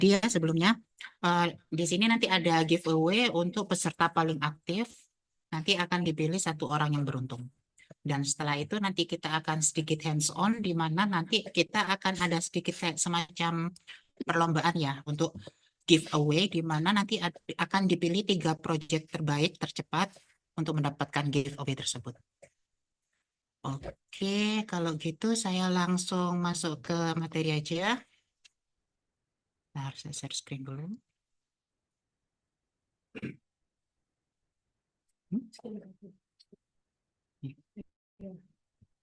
dia sebelumnya di sini nanti ada giveaway untuk peserta paling aktif. Nanti akan dipilih satu orang yang beruntung. Dan setelah itu nanti kita akan sedikit hands-on, di mana nanti kita akan ada sedikit kayak semacam perlombaan ya untuk giveaway, di mana nanti akan dipilih 3 project terbaik tercepat untuk mendapatkan giveaway tersebut. Oke, kalau gitu saya langsung masuk ke materi aja. Nah, saya share screen dulu.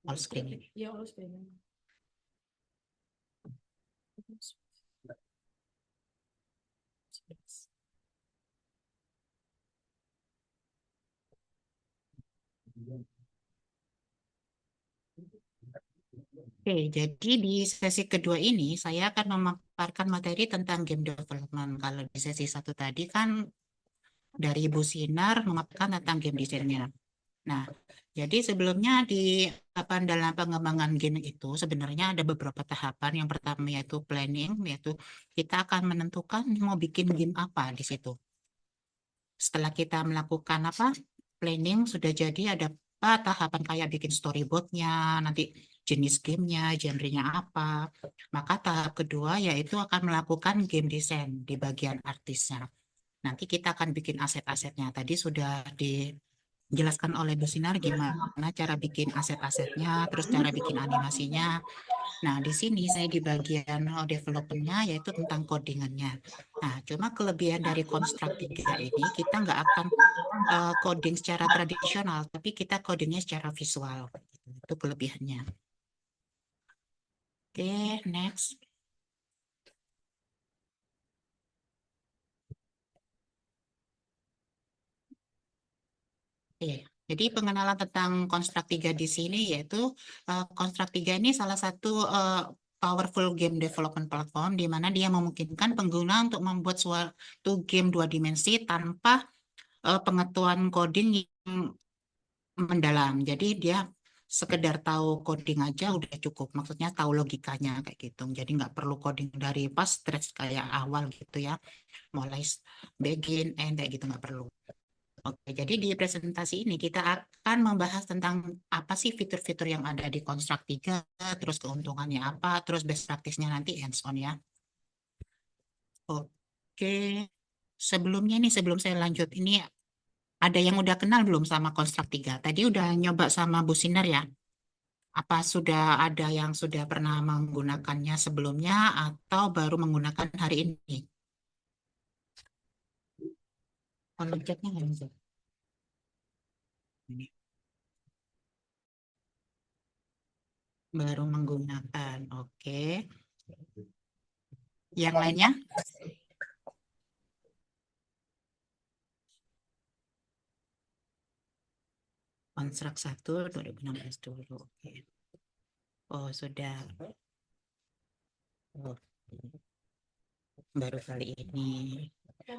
All screen. Ja, all screen. Oke, jadi di sesi kedua ini saya akan memaparkan materi tentang game development. Kalau di sesi satu tadi kan dari Ibu Sinar memaparkan tentang game desainnya. Nah, jadi sebelumnya di dalam pengembangan game itu sebenarnya ada beberapa tahapan. Yang pertama yaitu planning, yaitu kita akan menentukan mau bikin game apa di situ. Setelah kita melakukan planning sudah jadi ada tahapan kayak bikin storyboardnya, nanti jenis gamenya, genrenya apa. Maka tahap kedua yaitu akan melakukan game design di bagian artisnya. Nanti kita akan bikin aset-asetnya. Tadi sudah dijelaskan oleh Bu Sinar gimana cara bikin aset-asetnya, terus cara bikin animasinya. Nah, di sini saya di bagian development-nya yaitu tentang codingannya. Nah, cuma kelebihan dari Construct 3 ini kita nggak akan coding secara tradisional, tapi kita codingnya secara visual. Itu kelebihannya. Oke, next. Oke, jadi pengenalan tentang Construct 3 di sini yaitu Construct 3 ini salah satu powerful game development platform di mana dia memungkinkan pengguna untuk membuat suatu game 2 dimensi tanpa pengetahuan coding yang mendalam. Jadi dia sekedar tahu coding aja udah cukup. Maksudnya tahu logikanya kayak gitu. Jadi nggak perlu coding dari pas scratch kayak awal gitu ya. Mulai begin, end kayak gitu nggak perlu. Oke, jadi di presentasi ini kita akan membahas tentang apa sih fitur-fitur yang ada di Construct 3, terus keuntungannya apa, terus best practice-nya nanti hands-on ya. Oke, sebelumnya nih, sebelum saya lanjut, ini ada yang udah kenal belum sama Construct 3? Tadi udah nyoba sama Bu Sinar ya? Apa sudah ada yang sudah pernah menggunakannya sebelumnya atau baru menggunakan hari ini? Kalau chatnya nggak bisa. Ini. Baru menggunakan, oke. Yang lainnya? Kontrak 1 2016 dulu. Oke. Oh, sudah. Oh, baru kali ini.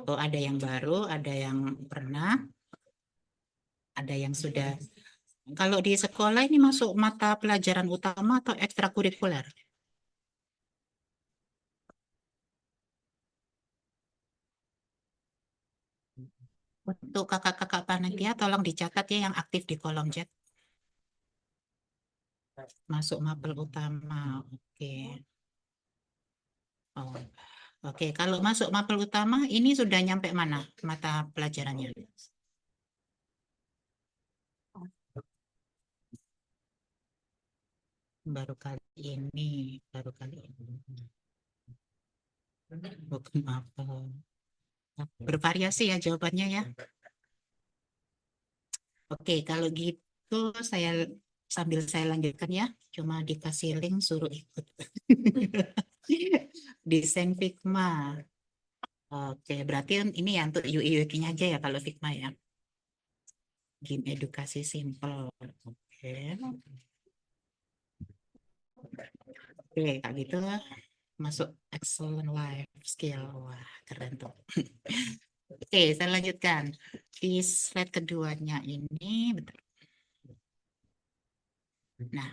Oh, ada yang baru, ada yang pernah, ada yang sudah. Kalau di sekolah ini masuk mata pelajaran utama atau ekstrakurikuler? Untuk kakak-kakak panitia, tolong dicatat ya yang aktif di kolom chat. Masuk mapel utama. Oke. Oh, oke. Kalau masuk mapel utama, ini sudah nyampe mana mata pelajarannya? Baru kali ini, baru kali ini. Bukan mapel. Bervariasi ya jawabannya ya. Oke, kalau gitu saya sambil saya lanjutkan ya. Cuma dikasih link suruh ikut. Desain Figma. Oke, berarti ini ya untuk UI UX-nya aja ya kalau Figma ya. Game edukasi simple. Oke. Oke, kayak gitu masuk excellent life skill. Wah, keren tuh. Oke, saya lanjutkan. Di slide keduanya ini, bentar. Nah,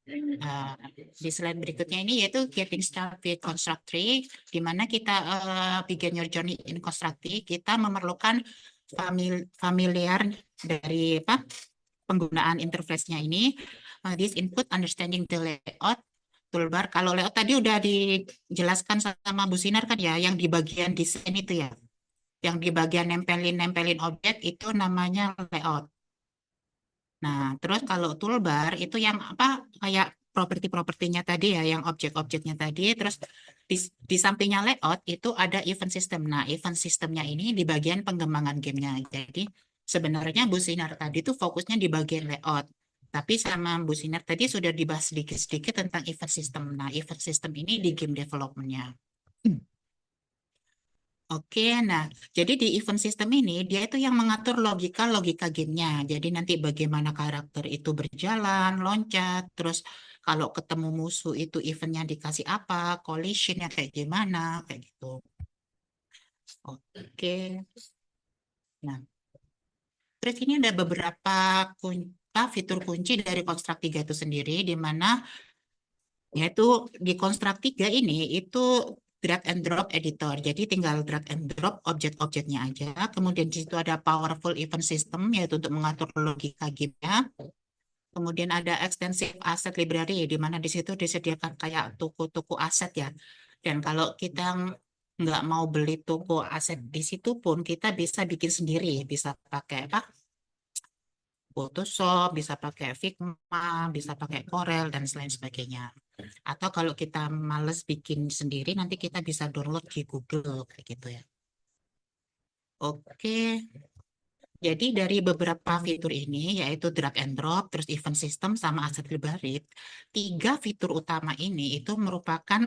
Nah, di slide berikutnya ini yaitu Getting Started with Construct Tree, di mana kita begin your journey in Construct Tree, kita memerlukan familiar dari apa penggunaan interface-nya ini. This input understanding the layout toolbar. Kalau layout tadi udah dijelaskan sama Bu Sinar kan ya, yang di bagian desain itu ya, yang di bagian nempelin objek itu namanya layout. Nah, terus kalau toolbar itu yang apa kayak properti-propertinya tadi ya, yang objek-objeknya tadi. Terus di sampingnya layout itu ada event system. Nah, event systemnya ini di bagian pengembangan gamenya. Jadi sebenarnya Bu Sinar tadi tuh fokusnya di bagian layout. Tapi sama Bu Sinar tadi sudah dibahas sedikit-sedikit tentang event system. Nah, event system ini di game development-nya. Oke, nah, jadi di event system ini dia itu yang mengatur logika-logika gamenya. Jadi nanti bagaimana karakter itu berjalan, loncat, terus kalau ketemu musuh itu eventnya dikasih apa, collisionnya kayak gimana, kayak gitu. Oke, nah, terus ini ada beberapa fitur kunci dari Construct 3 itu sendiri, di mana yaitu di Construct 3 ini itu drag and drop editor. Jadi tinggal drag and drop objek-objeknya aja. Kemudian di situ ada powerful event system yaitu untuk mengatur logika gamenya. Kemudian ada extensive asset library di mana di situ disediakan kayak toko-toko aset ya. Dan kalau kita nggak mau beli toko aset di situ pun kita bisa bikin sendiri, bisa pakai apa? Photoshop, bisa pakai Figma, bisa pakai Corel dan lain sebagainya. Atau kalau kita males bikin sendiri, nanti kita bisa download di Google kayak gitu ya. Oke, jadi dari beberapa fitur ini, yaitu drag and drop, terus event system, sama asset library, tiga fitur utama ini itu merupakan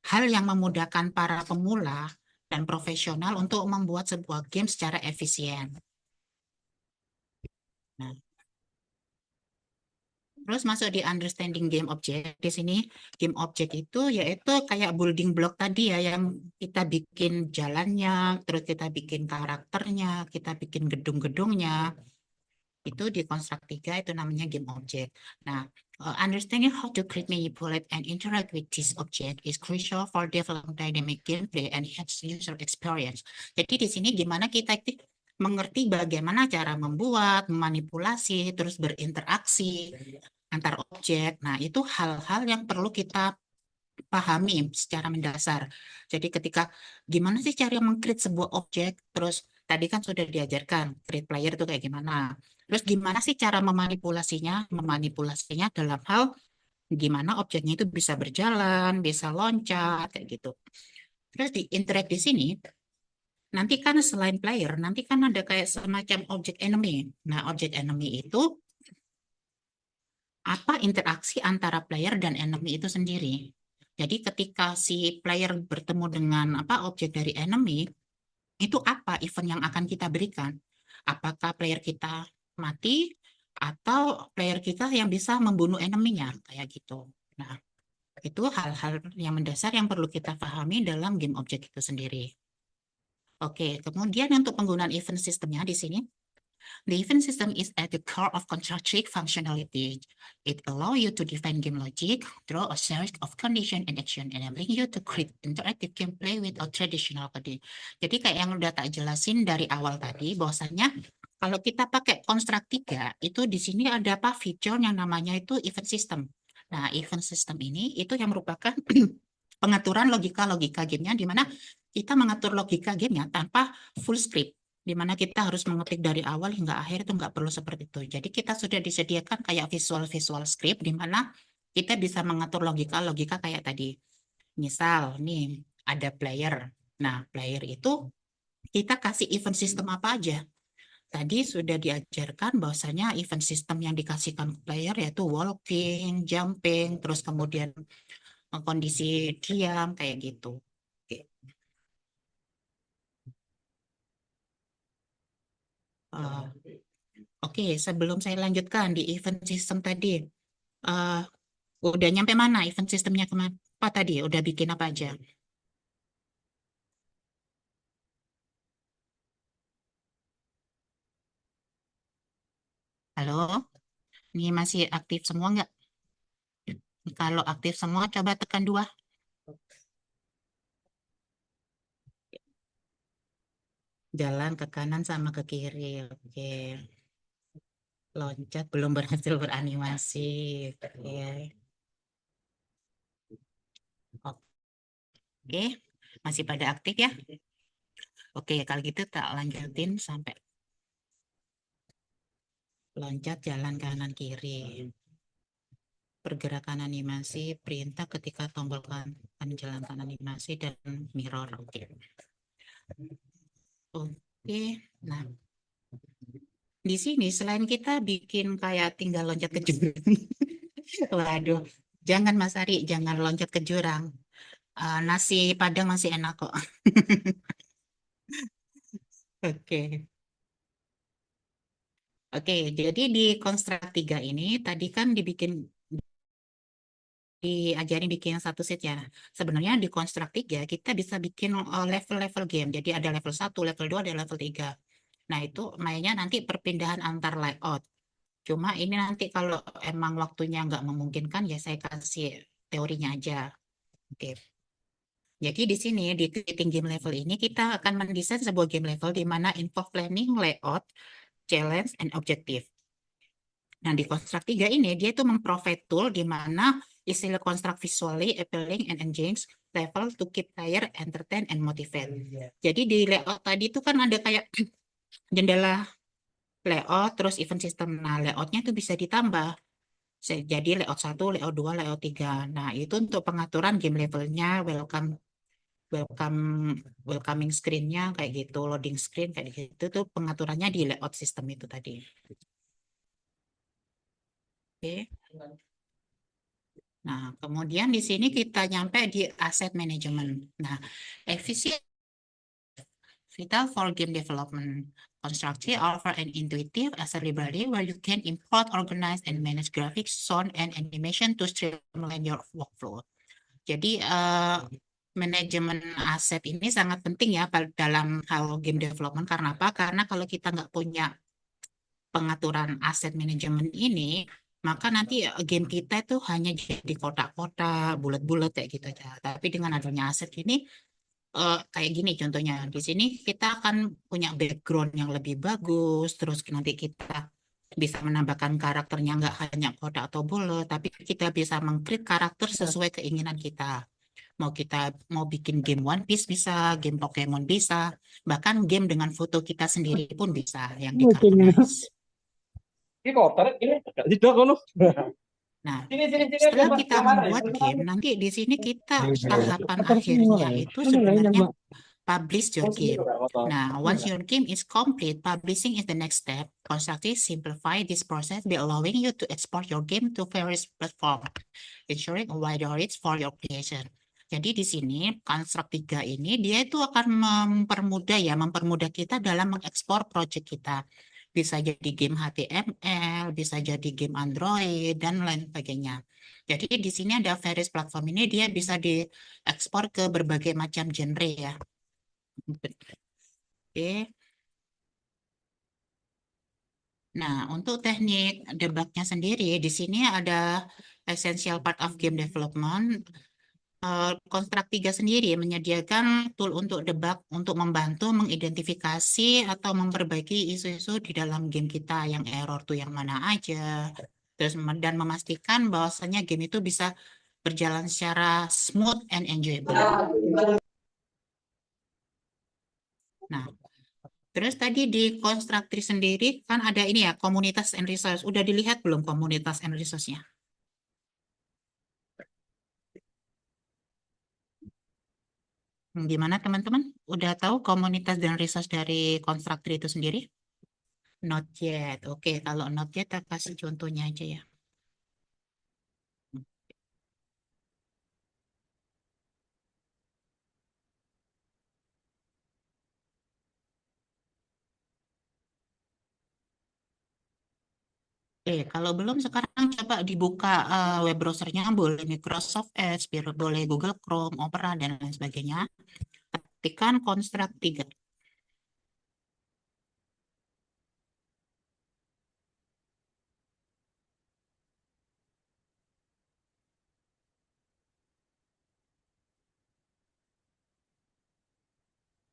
hal yang memudahkan para pemula dan profesional untuk membuat sebuah game secara efisien. Nah, terus masuk di understanding game object. Di sini game object itu yaitu kayak building block tadi ya, yang kita bikin jalannya, terus kita bikin karakternya, kita bikin gedung-gedungnya. Itu di Construct 3 itu namanya game object. Nah, understanding how to create, manipulate, and interact with this object is crucial for developing dynamic gameplay and enhance user experience. Jadi di sini gimana kita mengerti bagaimana cara membuat, memanipulasi, terus berinteraksi antar objek. Nah, itu hal-hal yang perlu kita pahami secara mendasar. Jadi ketika gimana sih cara mengcreate sebuah objek, terus tadi kan sudah diajarkan create player itu kayak gimana. Terus gimana sih cara memanipulasinya? Memanipulasinya dalam hal gimana objeknya itu bisa berjalan, bisa loncat, kayak gitu. Terus di interact di sini, nanti kan selain player, nanti kan ada kayak semacam objek enemy. Nah, objek enemy itu apa interaksi antara player dan enemy itu sendiri. Jadi ketika si player bertemu dengan apa objek dari enemy, itu apa event yang akan kita berikan? Apakah player kita mati atau player kita yang bisa membunuh enemy-nya kayak gitu. Nah, itu hal-hal yang mendasar yang perlu kita pahami dalam game objek itu sendiri. Oke, kemudian untuk penggunaan event sistemnya di sini, the event system is at the core of contractic functionality. It allows you to define game logic, draw a series of condition and action, enabling you to create interactive gameplay without traditional coding. Jadi kayak yang udah tak jelasin dari awal tadi, bahwasanya kalau kita pakai Construct 3, itu di sini ada apa fitur yang namanya itu event system. Nah, event system ini itu yang merupakan pengaturan logika-logika gamenya, di mana kita mengatur logika gamenya tanpa full script, di mana kita harus mengetik dari awal hingga akhir itu nggak perlu seperti itu. Jadi kita sudah disediakan kayak visual-visual script di mana kita bisa mengatur logika-logika kayak tadi. Misal nih ada player. Nah, player itu kita kasih event system apa aja. Tadi sudah diajarkan bahwasanya event system yang dikasihkan ke player yaitu walking, jumping, terus kemudian kondisi diam kayak gitu. Oke. Eh, Oke, sebelum saya lanjutkan di event system tadi, eh, udah nyampe mana event sistemnya kemana? Apa tadi? Udah bikin apa aja? Halo, ini masih aktif semua nggak? Kalau aktif semua, coba tekan 2. Jalan ke kanan sama ke kiri. Oke. Loncat belum berhasil beranimasi. Oke. Oke. Masih pada aktif ya? Oke, kalau gitu tak lanjutin sampai loncat jalan kanan kiri. Pergerakan animasi, perintah ketika tombol kanan jalankan animasi dan mirror. Oke. Oke. Nah, di sini selain kita bikin kayak tinggal loncat ke jurang. Waduh, jangan Mas Ari, jangan loncat ke jurang. Nasi Padang masih enak kok. Oke. Oke, jadi di Konstruk 3 ini tadi kan diajarin bikin satu set ya. Sebenarnya di Konstruk 3 kita bisa bikin level-level game. Jadi ada level 1, level 2, ada level 3. Nah, itu mainnya nanti perpindahan antar layout. Cuma ini nanti kalau emang waktunya nggak memungkinkan ya saya kasih teorinya aja. Oke. Jadi di sini di creating game level ini kita akan mendesain sebuah game level di mana involve planning, layout, challenge, and objective. Nah, di Construct 3 ini dia itu memprovide tool di mana istilah construct visually appealing and engage level to keep player entertain and motivate. Jadi di layout tadi itu kan ada kayak jendela layout terus event system. Nah, layoutnya itu bisa ditambah. Jadi layout 1, layout 2, layout 3. Nah, itu untuk pengaturan game levelnya, welcome welcoming screen-nya kayak gitu, loading screen kayak gitu tuh pengaturannya di layout system itu tadi. Oke. Nah, kemudian di sini kita nyampe di asset management. Nah, efisien vital for game development. Constructive, offer an intuitive as a library where you can import, organize, and manage graphics, sound, and animation to streamline your workflow. Jadi, manajemen aset ini sangat penting ya dalam hal game development. Karena apa? Karena kalau kita nggak punya pengaturan aset manajemen ini, maka nanti game kita itu hanya jadi kotak-kotak, bulat-bulat kayak gitu aja. Tapi dengan adanya aset ini, kayak gini contohnya. Di sini kita akan punya background yang lebih bagus, terus nanti kita bisa menambahkan karakternya nggak hanya kotak atau bulat, tapi kita bisa mengcreate karakter sesuai keinginan kita. Mau bikin game One Piece bisa, game Pokemon bisa, bahkan game dengan foto kita sendiri pun bisa yang Mungkin dikartunize. ini kotor ini tidak kono. Nah, Sini setelah Mbak, kita yang mana ya? membuat game, nanti di sini kita tahapan Kotor semua akhirnya ya. itu Mana ya yang sebenarnya Mbak? publish your Oh, sini game. juga kotor. Nah, once your game is complete, publishing is the next step. Constructive simplify this process by allowing you to export your game to various platforms, ensuring a wider reach for your creation. Jadi di sini Construct 3 ini dia itu akan mempermudah kita dalam mengekspor project kita. Bisa jadi game HTML, bisa jadi game Android dan lain sebagainya. Jadi di sini ada various platform ini dia bisa diekspor ke berbagai macam genre ya. Oke. Nah, untuk teknik debugnya sendiri, di sini ada essential part of game development. Konstrak 3 sendiri menyediakan tool untuk debug untuk membantu mengidentifikasi atau memperbaiki isu-isu di dalam game kita yang error tuh yang mana aja. Terus dan memastikan bahwasanya game itu bisa berjalan secara smooth and enjoyable. Nah, terus tadi di Constructri sendiri kan ada ini ya, komunitas and resource. Udah dilihat belum komunitas and resource-nya? Gimana teman-teman? Udah tahu komunitas dan resource dari Constructri itu sendiri? Not yet. Oke, kalau not yet, kita kasih contohnya aja ya. Kalau belum sekarang coba dibuka web browsernya, boleh Microsoft Edge, boleh Google Chrome, Opera, dan lain sebagainya. Ketikkan Construct 3.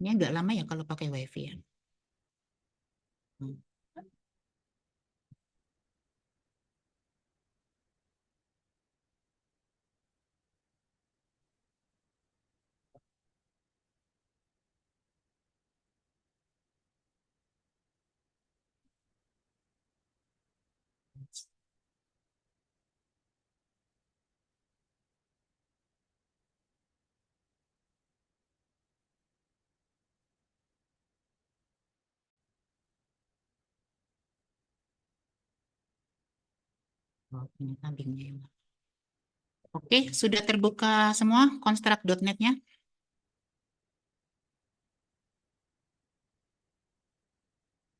Ini agak lama ya kalau pakai WiFi ya. Hmm. Oh, ini tabingnya. Oke, sudah terbuka semua konstruk.net-nya.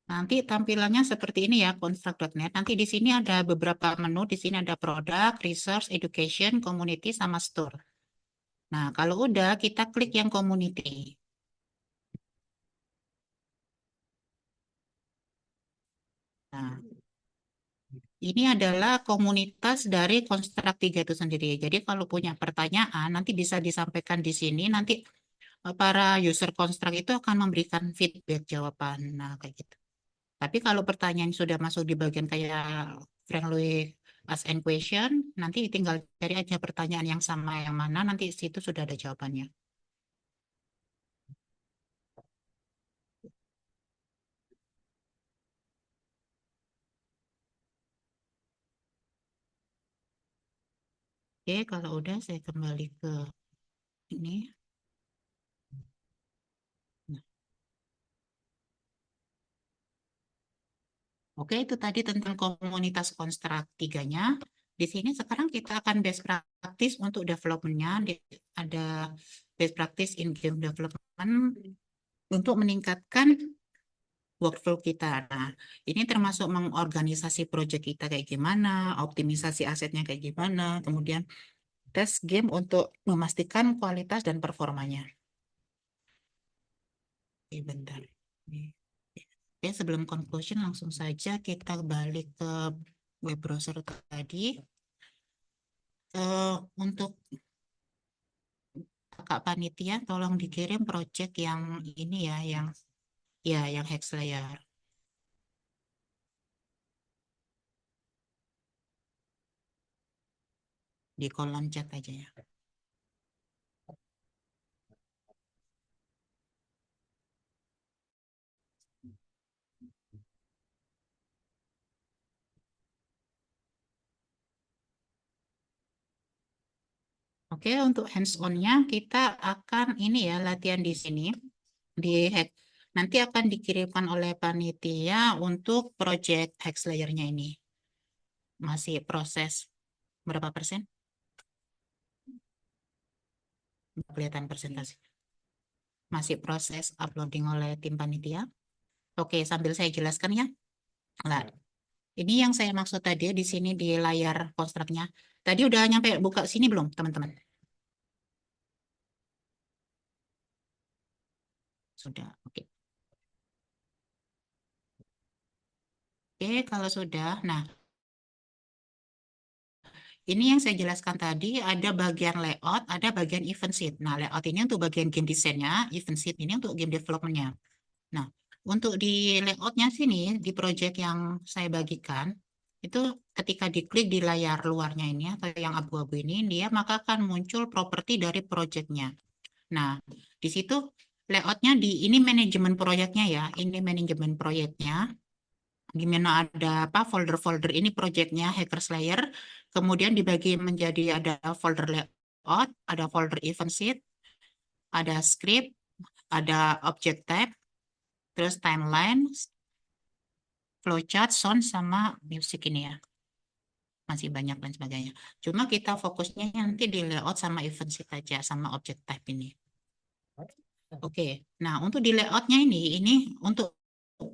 Nanti tampilannya seperti ini ya, konstruk.net. Nanti di sini ada beberapa menu. Di sini ada produk, resource, education, community, sama store. Nah, kalau udah, kita klik yang community. Nah, ini adalah komunitas dari Konstruk 3 itu sendiri. Jadi kalau punya pertanyaan, nanti bisa disampaikan di sini. Nanti para user Konstruk itu akan memberikan feedback jawaban. Nah, kayak gitu. Tapi kalau pertanyaan sudah masuk di bagian kayak friendly ask and question, nanti tinggal cari aja pertanyaan yang sama yang mana, nanti situ sudah ada jawabannya. Oke, kalau udah saya kembali ke ini. Nah, oke, itu tadi tentang komunitas konstruk tiganya. Di sini sekarang kita akan best practice untuk development-nya. Ada best practice in game development untuk meningkatkan workflow kita. Nah, ini termasuk mengorganisasi proyek kita kayak gimana, optimisasi asetnya kayak gimana, kemudian tes game untuk memastikan kualitas dan performanya. Oke, bentar. Oke, sebelum conclusion langsung saja kita balik ke web browser tadi. Untuk Kak Panitia, tolong dikirim project yang ini ya, yang Hex Layer di kolom chat aja ya. Oke, untuk hands-on-nya kita akan ini ya, latihan di sini di Hex. Nanti akan dikirimkan oleh panitia untuk project Hex Layer-nya ini. Masih proses berapa persen? Nggak kelihatan persentase. Masih proses uploading oleh tim panitia. Oke, sambil saya jelaskan ya. Nah, ini yang saya maksud tadi ya, di sini di layar konstruknya. Tadi udah nyampe buka sini belum, teman-teman? Sudah, oke. Oke, kalau sudah, nah ini yang saya jelaskan tadi, ada bagian layout, ada bagian event sheet. Nah, layout ini untuk bagian game desainnya, event sheet ini untuk game development-nya. Nah, untuk di layoutnya sini, di project yang saya bagikan, itu ketika diklik di layar luarnya ini, atau yang abu-abu ini, dia maka akan muncul properti dari projectnya. Nah, di situ layoutnya ini manajemen proyeknya ya, ini manajemen proyeknya. Di mana ada apa folder-folder ini projectnya Hackers Layer, kemudian dibagi menjadi ada folder layout, ada folder event sheet, ada script, ada object type, terus timeline, flowchart, sound, sama music ini ya. Masih banyak dan sebagainya. Cuma kita fokusnya nanti di layout sama event sheet aja, sama object type ini. Oke, nah untuk di layoutnya ini untuk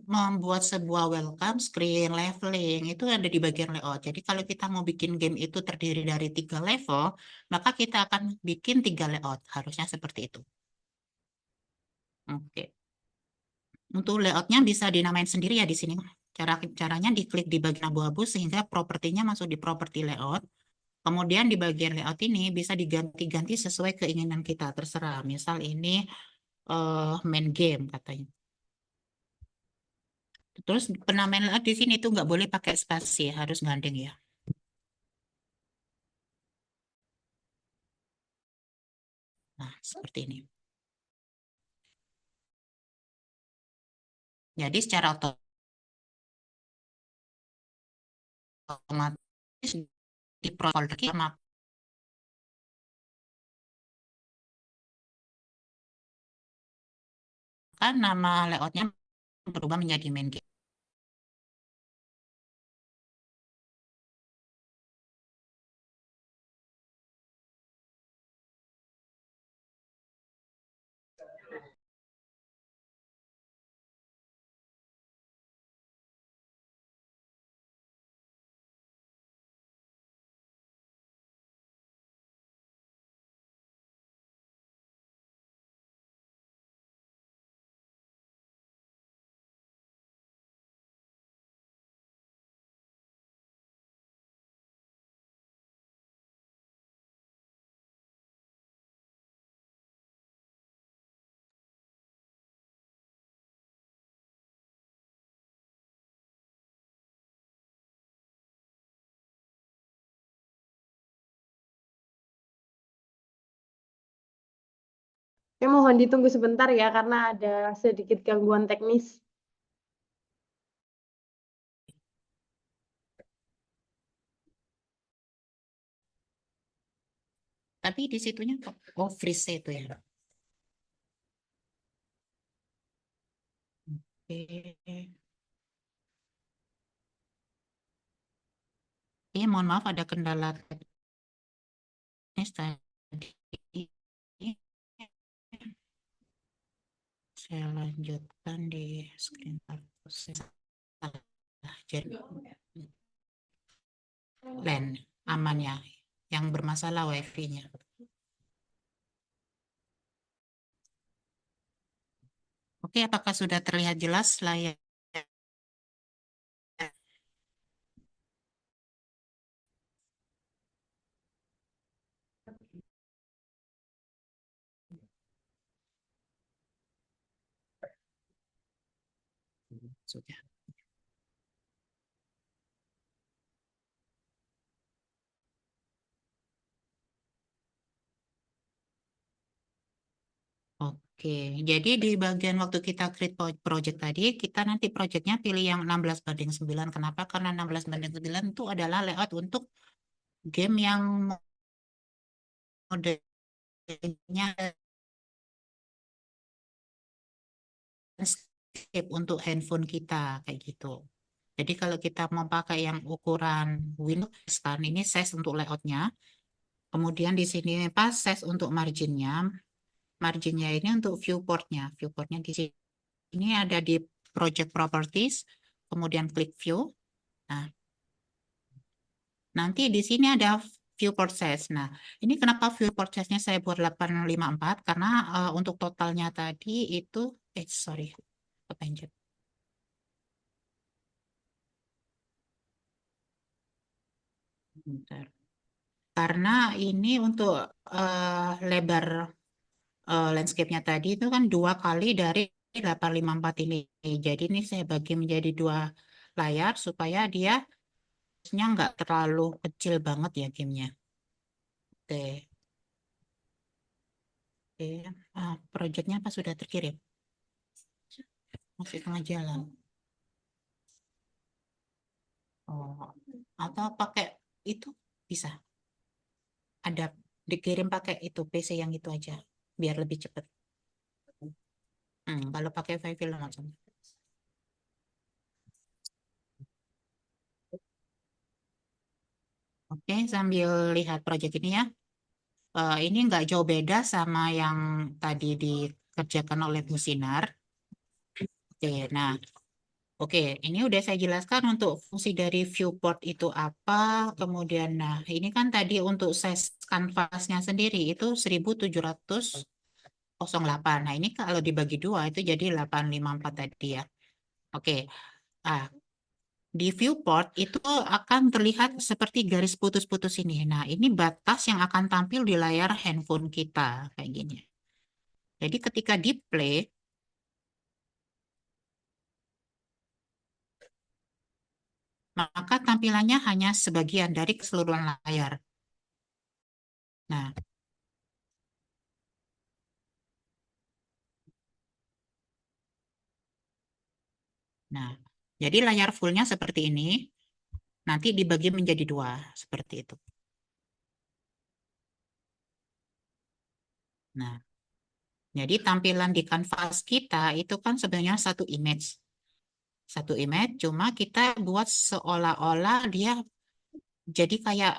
membuat sebuah welcome screen leveling itu ada di bagian layout. Jadi kalau kita mau bikin game itu terdiri dari 3 level, maka kita akan bikin 3 layout. Harusnya seperti itu. Oke, untuk layoutnya bisa dinamain sendiri ya di sini. Caranya diklik di bagian abu-abu sehingga propertinya masuk di properti layout. Kemudian di bagian layout ini bisa diganti-ganti sesuai keinginan kita, terserah. Misal ini main game katanya. Terus penampilan layout di sini tuh nggak boleh pakai spasi, harus gandeng ya. Nah, seperti ini. Jadi secara otomatis di folder kita maka nama layoutnya berubah menjadi main game. Ya, mohon ditunggu sebentar ya, karena ada sedikit gangguan teknis. Tapi di situnya kok freeze itu ya. Oke. Iya, mohon maaf ada kendala teknis tadi. Saya lanjutkan di screen saya salah. Jadi LAN aman ya, yang bermasalah wifi-nya. Oke, apakah sudah terlihat jelas layar? Sudah. Oke, jadi di bagian waktu kita create project tadi, kita nanti projectnya pilih yang 16:9. Kenapa? Karena 16:9 itu adalah layout untuk game yang modenya landscape untuk handphone kita, kayak gitu. Jadi kalau kita mau pakai yang ukuran Windows, kan ini size untuk layoutnya. Kemudian di sini pas size untuk marginnya. Marginnya ini untuk viewportnya. Viewportnya di sini. Ini ada di project properties, kemudian klik view. Nah, nanti di sini ada viewport size. Nah, ini kenapa viewport size-nya saya buat 854? Karena untuk totalnya tadi itu, sorry, kepencet. Bentar. Karena ini untuk lebar landscape-nya tadi itu kan 2 kali dari 854 ini. Jadi ini saya bagi menjadi 2 layar supaya dia nggak terlalu kecil banget ya gamenya. Oke. Oke. Projectnya apa sudah terkirim? Masih tengah jalan. Oh, atau pakai itu bisa. Ada dikirim pakai itu PC yang itu aja, biar lebih cepat. Kalau pakai file film langsung. Oke, sambil lihat project ini ya. Ini nggak jauh beda sama yang tadi dikerjakan oleh Bu Sinar. Oke, nah, oke, ini udah saya jelaskan untuk fungsi dari viewport itu apa. Kemudian, nah, ini kan tadi untuk size kanvasnya sendiri itu 1708. Nah, ini kalau dibagi 2 itu jadi 854 tadi ya. Oke, ah, di viewport itu akan terlihat seperti garis putus-putus ini. Nah, ini batas yang akan tampil di layar handphone kita kayak gini. Jadi ketika di play, maka tampilannya hanya sebagian dari keseluruhan layar. Nah, nah, jadi layar fullnya seperti ini, nanti dibagi menjadi dua, seperti itu. Nah, jadi tampilan di kanvas kita itu kan sebenarnya satu image. Satu image, cuma kita buat seolah-olah dia jadi kayak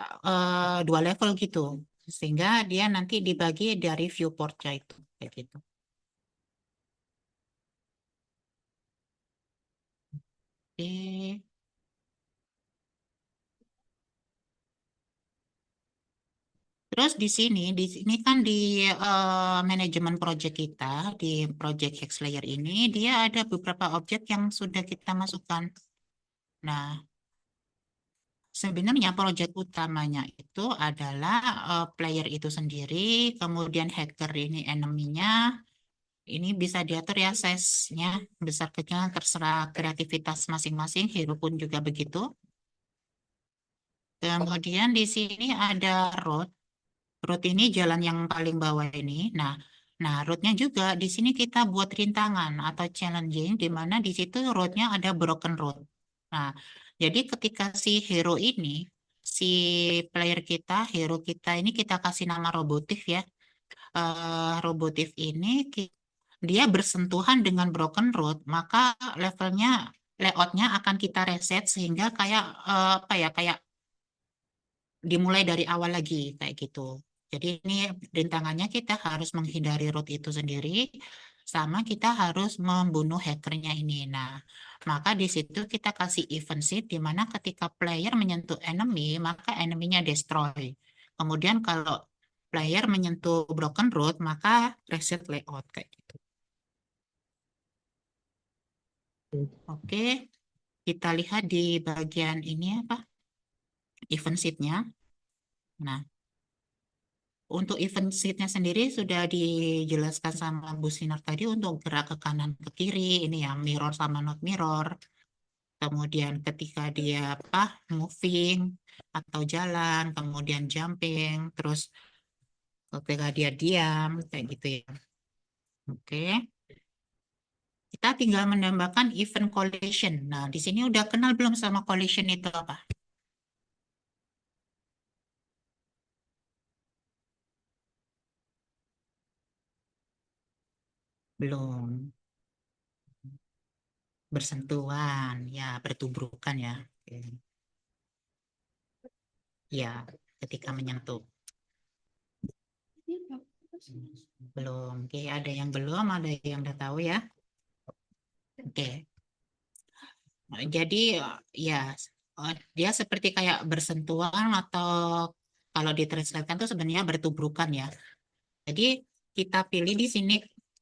dua level gitu. Sehingga dia nanti dibagi dari viewportnya itu. Kayak gitu. Oke. Terus di sini kan di manajemen project kita, di project HexLayer ini, dia ada beberapa objek yang sudah kita masukkan. Nah, sebenarnya project utamanya itu adalah player itu sendiri, kemudian hacker ini enemy-nya, ini bisa diatur ya size-nya, besar kecil terserah kreativitas masing-masing, hero pun juga begitu. Kemudian di sini ada road. Root ini jalan yang paling bawah ini. Nah, rootnya juga di sini kita buat rintangan atau challenging, di mana di situ rootnya ada broken road. Nah, jadi ketika si hero ini, si player kita, hero kita ini kita kasih nama robotif ya. Robotif ini dia bersentuhan dengan broken road, maka levelnya, layoutnya akan kita reset sehingga kayak apa ya, kayak dimulai dari awal lagi kayak gitu. Jadi ini rintangannya kita harus menghindari root itu sendiri, sama kita harus membunuh hackernya ini. Nah, maka di situ kita kasih event seed di mana ketika player menyentuh enemy, maka enemy-nya destroy. Kemudian kalau player menyentuh broken root, maka reset layout kayak gitu. Oke, kita lihat di bagian ini apa? Event seed-nya. Nah, untuk event sheet-nya sendiri sudah dijelaskan sama Bu Sinar tadi untuk gerak ke kanan ke kiri, ini ya mirror sama not mirror. Kemudian ketika dia apa moving atau jalan, kemudian jumping, terus ketika dia diam kayak gitu ya. Oke. Kita tinggal menambahkan event collision. Nah, di sini udah kenal belum sama collision itu apa? Belum. Bersentuhan, ya bertubrukan ya. Oke. Ya, ketika menyentuh. Belum. Oke, ada yang belum, ada yang udah tahu ya. Oke. Jadi ya dia seperti kayak bersentuhan atau kalau ditranslatekan itu sebenarnya bertubrukan ya. Jadi kita pilih di sini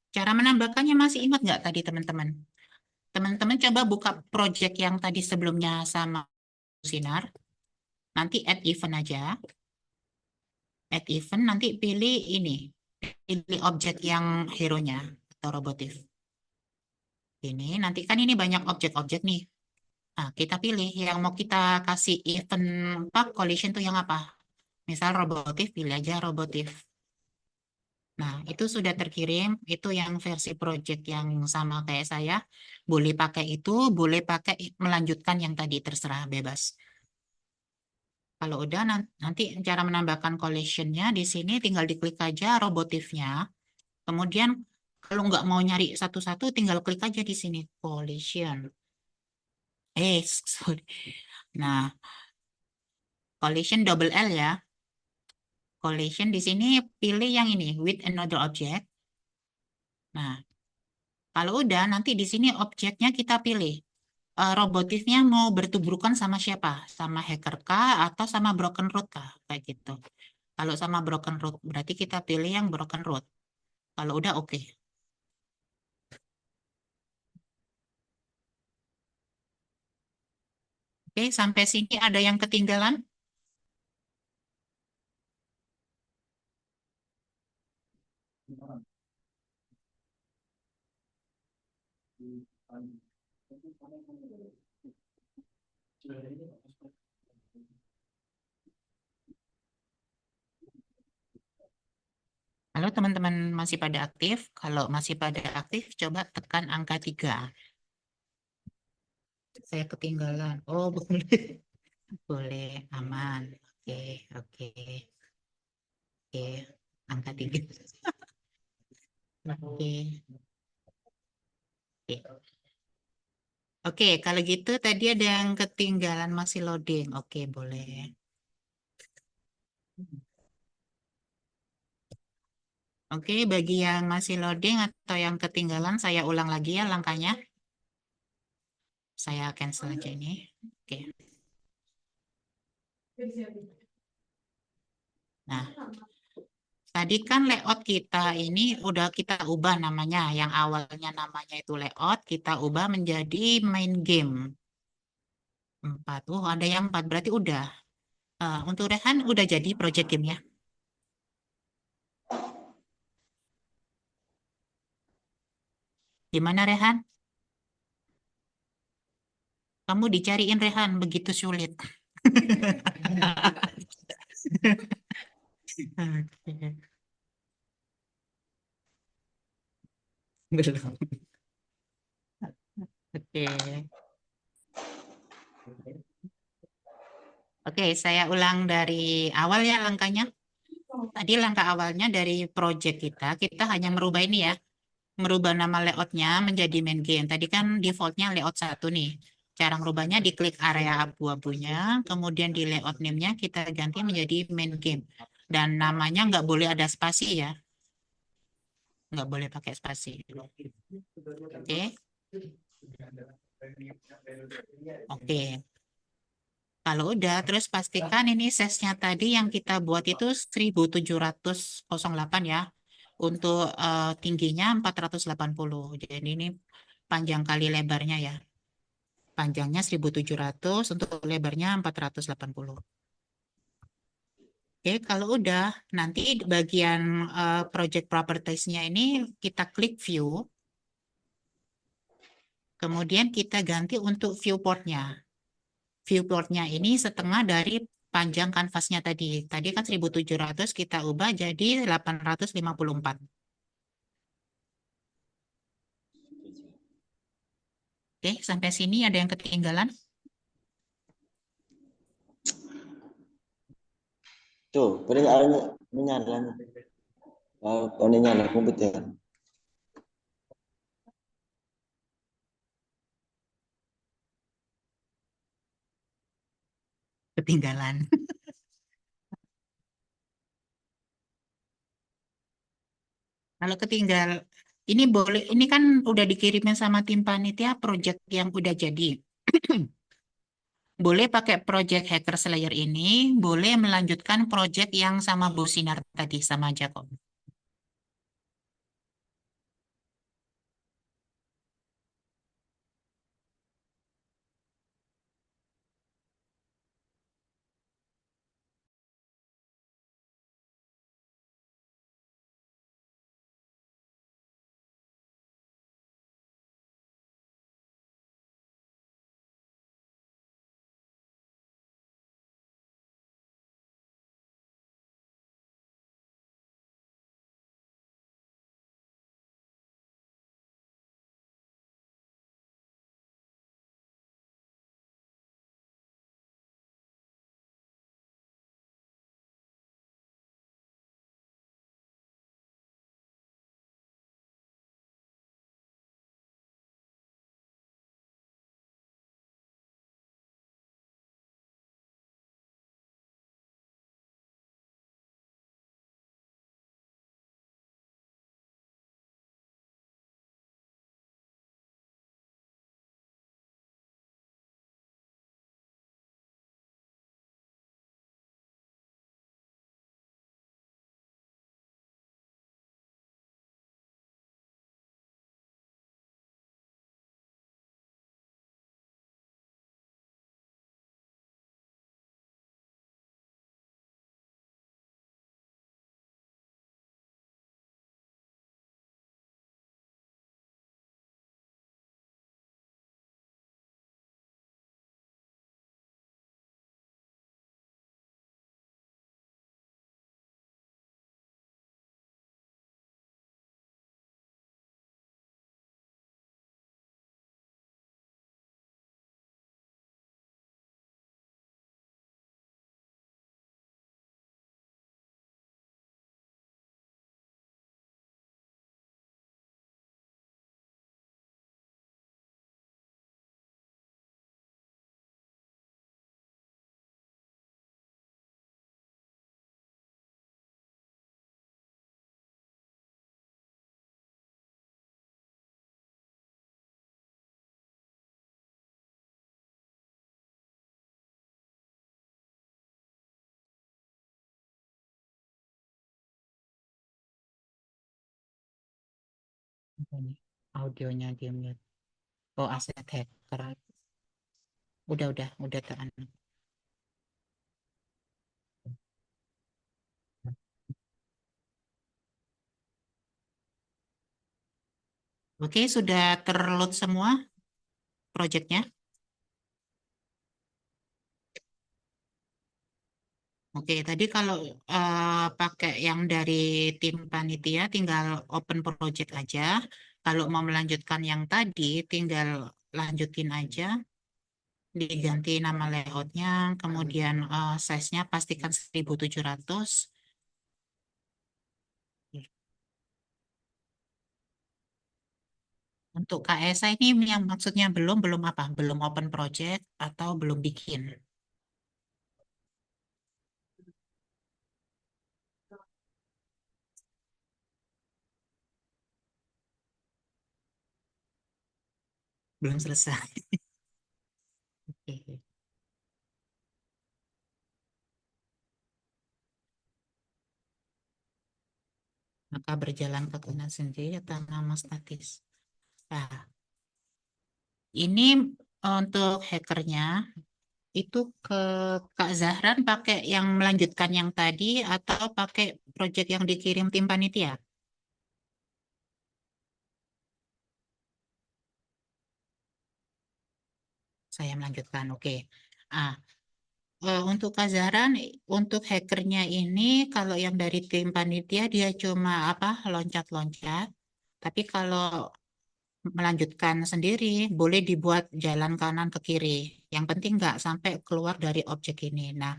cara menambahkannya masih ingat nggak tadi teman-teman? Teman-teman coba buka project yang tadi sebelumnya sama Sinar. Nanti add event aja. Add event nanti pilih ini. Pilih objek yang hero-nya atau robotif. Ini nanti kan ini banyak objek-objek nih. Nah, kita pilih yang mau kita kasih event apa collision tuh yang apa? Misal robotif, pilih aja robotif. Nah, itu sudah terkirim, itu yang versi project yang sama kayak saya. Boleh pakai itu, boleh pakai melanjutkan yang tadi, terserah bebas. Kalau udah nanti cara menambahkan collisionnya di sini tinggal diklik aja robotifnya. Kemudian kalau nggak mau nyari satu-satu, tinggal klik aja di sini collision. Sorry. Nah, collision double L ya. Collision di sini pilih yang ini with another object. Nah, kalau udah nanti di sini objeknya kita pilih. Robotifnya mau bertubrukan sama siapa? Sama hacker kah atau sama broken root kah? Kayak gitu. Kalau sama broken root berarti kita pilih yang broken root. Kalau udah oke. Oke, sampai sini ada yang ketinggalan? Halo teman-teman, masih pada aktif? Kalau masih pada aktif, coba tekan angka 3. Saya ketinggalan. Oh, boleh. Boleh, aman. Oke, oke, oke. Angka 3. Oke, oke. Oke, kalau gitu tadi ada yang ketinggalan masih loading. Oke, boleh. Oke, bagi yang masih loading atau yang ketinggalan, saya ulang lagi ya langkahnya. Saya cancel aja ini. Oke. Nah, tadi kan layout kita ini udah kita ubah namanya. Yang awalnya namanya itu layout, kita ubah menjadi main game. 4. Oh, ada yang 4. Berarti udah. Untuk Rehan udah jadi project game-nya. Gimana Rehan? Kamu dicariin Rehan, begitu sulit. Oke. Belum. Oke. Oke, saya ulang dari awal ya langkahnya. Tadi langkah awalnya dari project kita hanya merubah ini ya, merubah nama layoutnya menjadi main game. Tadi kan defaultnya layout 1 nih. Cara merubahnya diklik area abu-abunya, kemudian di layout name-nya kita ganti menjadi main game. Dan namanya nggak boleh ada spasi ya, nggak boleh pakai spasi. Oke, oke. Kalau udah, terus pastikan ini size-nya tadi yang kita buat itu 1708 ya. Untuk tingginya 480. Jadi ini panjang kali lebarnya ya. Panjangnya 1700, untuk lebarnya 480. Oke, kalau udah, nanti di bagian project properties-nya ini kita klik view. Kemudian kita ganti untuk viewport-nya. Viewportnya ini setengah dari panjang kanvasnya tadi. Tadi kan 1700 kita ubah jadi 854. Oke, sampai sini ada yang ketinggalan? Tuh, pernyalaannya menyala. Oh, ini nyala komputer. Ketinggalan. Kalau ketinggal, ini boleh, ini kan udah dikirimin sama tim panitia project yang udah jadi. Boleh pakai project Hacker Slayer ini, boleh melanjutkan project yang sama Bu Sinar tadi, sama Jacob. Ini audionya di mute. Oh, aset hacker. Udah tekan. Oke, sudah terload semua proyeknya. Oke, tadi kalau pakai yang dari tim panitia tinggal open project aja. Kalau mau melanjutkan yang tadi tinggal lanjutin aja, diganti nama layoutnya, kemudian size-nya pastikan 1700. Untuk KSA ini yang maksudnya belum apa? Belum open project atau belum bikin? Belum selesai. Oke. Maka berjalan ke kanan sendiri atau nama statis. Nah, ini untuk hackernya itu ke Kak Zahran pakai yang melanjutkan yang tadi atau pakai project yang dikirim tim panitia? Saya melanjutkan, oke. Ah, untuk Kak Zahran, untuk hackernya ini kalau yang dari tim panitia dia cuma apa loncat-loncat. Tapi kalau melanjutkan sendiri boleh dibuat jalan kanan ke kiri. Yang penting nggak sampai keluar dari objek ini. Nah,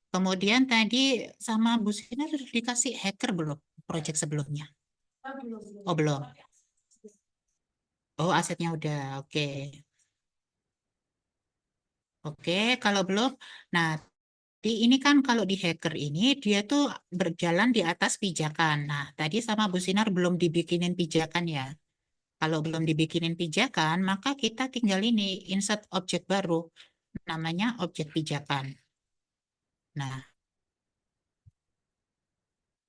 kemudian tadi sama Bu Sinar sudah dikasih hacker belum? Project sebelumnya? Oh, belum. Oh, asetnya udah. Oke. Oke, kalau belum. Nah, ini kan kalau di hacker ini dia tuh berjalan di atas pijakan. Nah, tadi sama Bu Sinar belum dibikinin pijakan ya. Kalau belum dibikinin pijakan, maka kita tinggal ini insert objek baru namanya objek pijakan. Nah,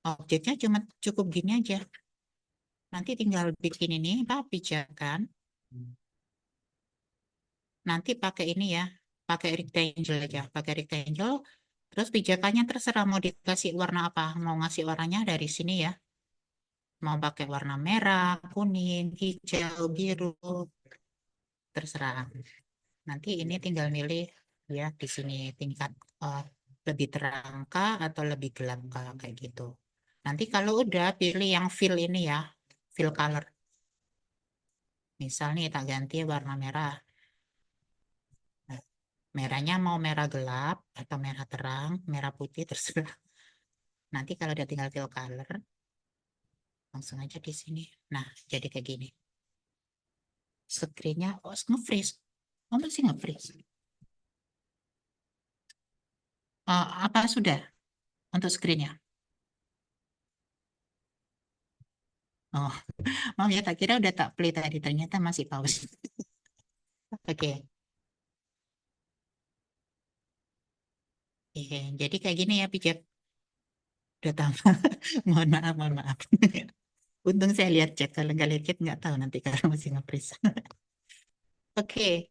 objeknya cuma cukup gini aja. Nanti tinggal bikin ini, Pak, pijakan. Nanti pakai ini ya, pakai rectangle aja, pakai rectangle. Terus pijakannya terserah mau dikasih warna apa. Mau ngasih warnanya dari sini ya. Mau pakai warna merah, kuning, hijau, biru, terserah. Nanti ini tinggal milih ya di sini tingkat lebih terang kah atau lebih gelap kah kayak gitu. Nanti kalau udah pilih yang fill ini ya, fill color. Misal nih tak ganti warna merah. Nah, merahnya mau merah gelap atau merah terang, merah putih terserah. Nanti kalau udah tinggal fill color, langsung aja di sini. Nah, jadi kayak gini. Screen-nya oh, nge-freeze. Oh, masih nge-freeze. Apa sudah untuk screen-nya? Oh, maaf ya, tak kira udah tak play tadi. Ternyata masih pause. Oke. Jadi kayak gini ya, pijat. Udah tambah. Mohon maaf, mohon maaf. Untung saya lihat chat. Kalau nggak lihat chat, nggak tahu nanti kalau masih nge-freeze. Oke.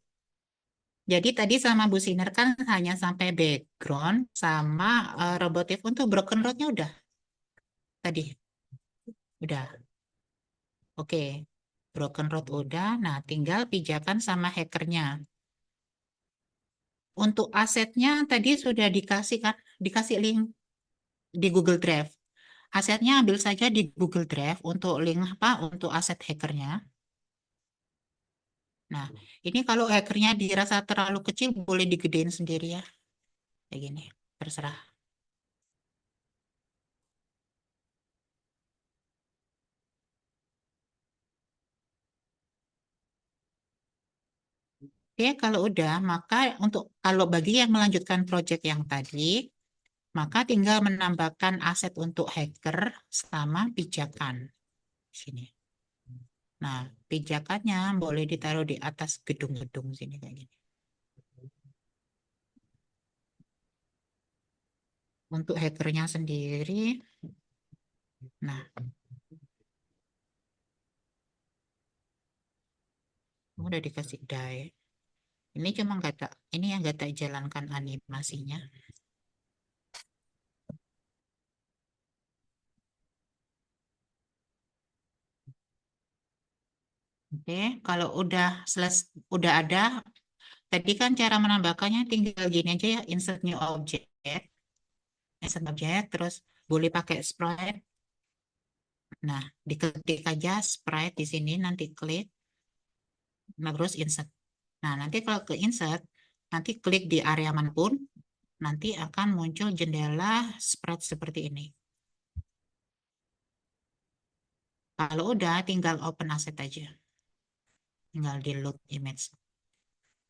Jadi tadi sama Bu Sinar kan hanya sampai background sama robotif untuk broken road-nya udah tadi. Udah. Oke. Broken road udah. Nah, tinggal pijakan sama hackernya. Untuk asetnya tadi sudah dikasih kan, dikasih link di Google Drive. Asetnya ambil saja di Google Drive untuk link apa? Untuk aset hackernya. Nah, ini kalau hackernya dirasa terlalu kecil boleh digedein sendiri ya. Kayak gini, terserah. Oke, kalau udah, maka untuk kalau bagi yang melanjutkan project yang tadi, maka tinggal menambahkan aset untuk hacker sama pijakan. Sini. Nah, pijakannya boleh ditaruh di atas gedung-gedung sini kayak gini. Untuk hackernya sendiri, nah, Udah dikasih die. Ini cuma ini yang nggak tak jalankan animasinya. Oke, kalau udah ada, tadi kan cara menambahkannya tinggal gini aja ya, insert new object, terus boleh pakai sprite. Nah, diketik aja sprite di sini, nanti klik, nah terus insert. Nah, nanti kalau ke insert, nanti klik di area manapun, nanti akan muncul jendela sprite seperti ini. Kalau udah, tinggal open asset aja. Tinggal di load image.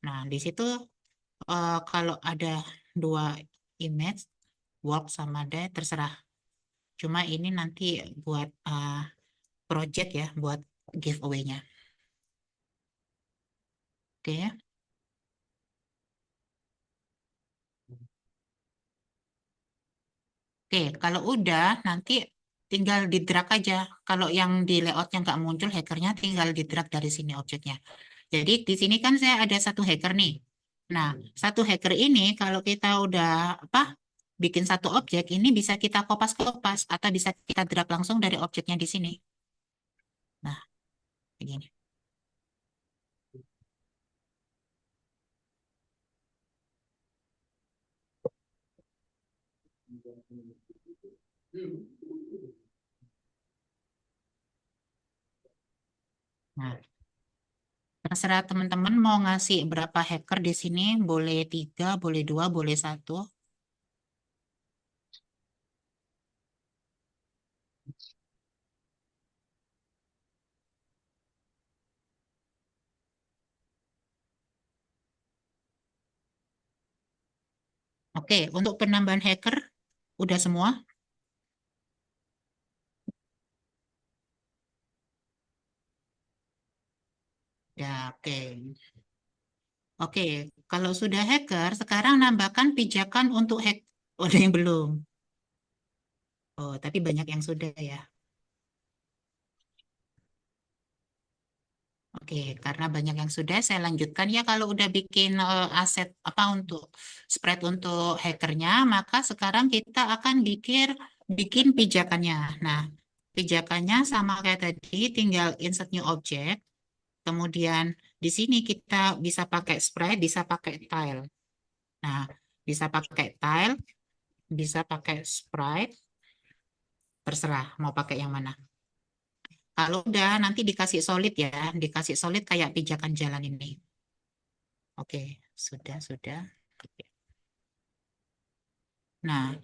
Nah, di situ kalau ada dua image, work sama die, terserah. Cuma ini nanti buat project ya, buat giveaway-nya. Oke ya. Oke, kalau udah nanti tinggal di drag aja. Kalau yang di layoutnya nggak muncul hackernya, tinggal di drag dari sini objeknya. Jadi di sini kan saya ada satu hacker nih. Nah, satu hacker ini kalau kita udah bikin satu objek, ini bisa kita kopas-kopas atau bisa kita drag langsung dari objeknya di sini. Nah, begini. Nah, terserah teman-teman mau ngasih berapa hacker di sini, boleh 3, boleh 2, boleh 1. Oke, untuk penambahan hacker, udah semua? Ya, oke. Oke, kalau sudah hacker, sekarang nambahkan pijakan untuk hack. Oh, ada yang belum. Oh, tapi banyak yang sudah ya. Oke, karena banyak yang sudah, saya lanjutkan ya. Kalau udah bikin aset untuk spread untuk hackernya, maka sekarang kita akan bikin pijakannya. Nah, pijakannya sama kayak tadi, tinggal insert new object. Kemudian di sini kita bisa pakai sprite, bisa pakai tile. Nah, bisa pakai tile, bisa pakai sprite, terserah mau pakai yang mana. Kalau udah nanti dikasih solid ya, dikasih solid kayak pijakan jalan ini. Oke, sudah. Oke. Nah,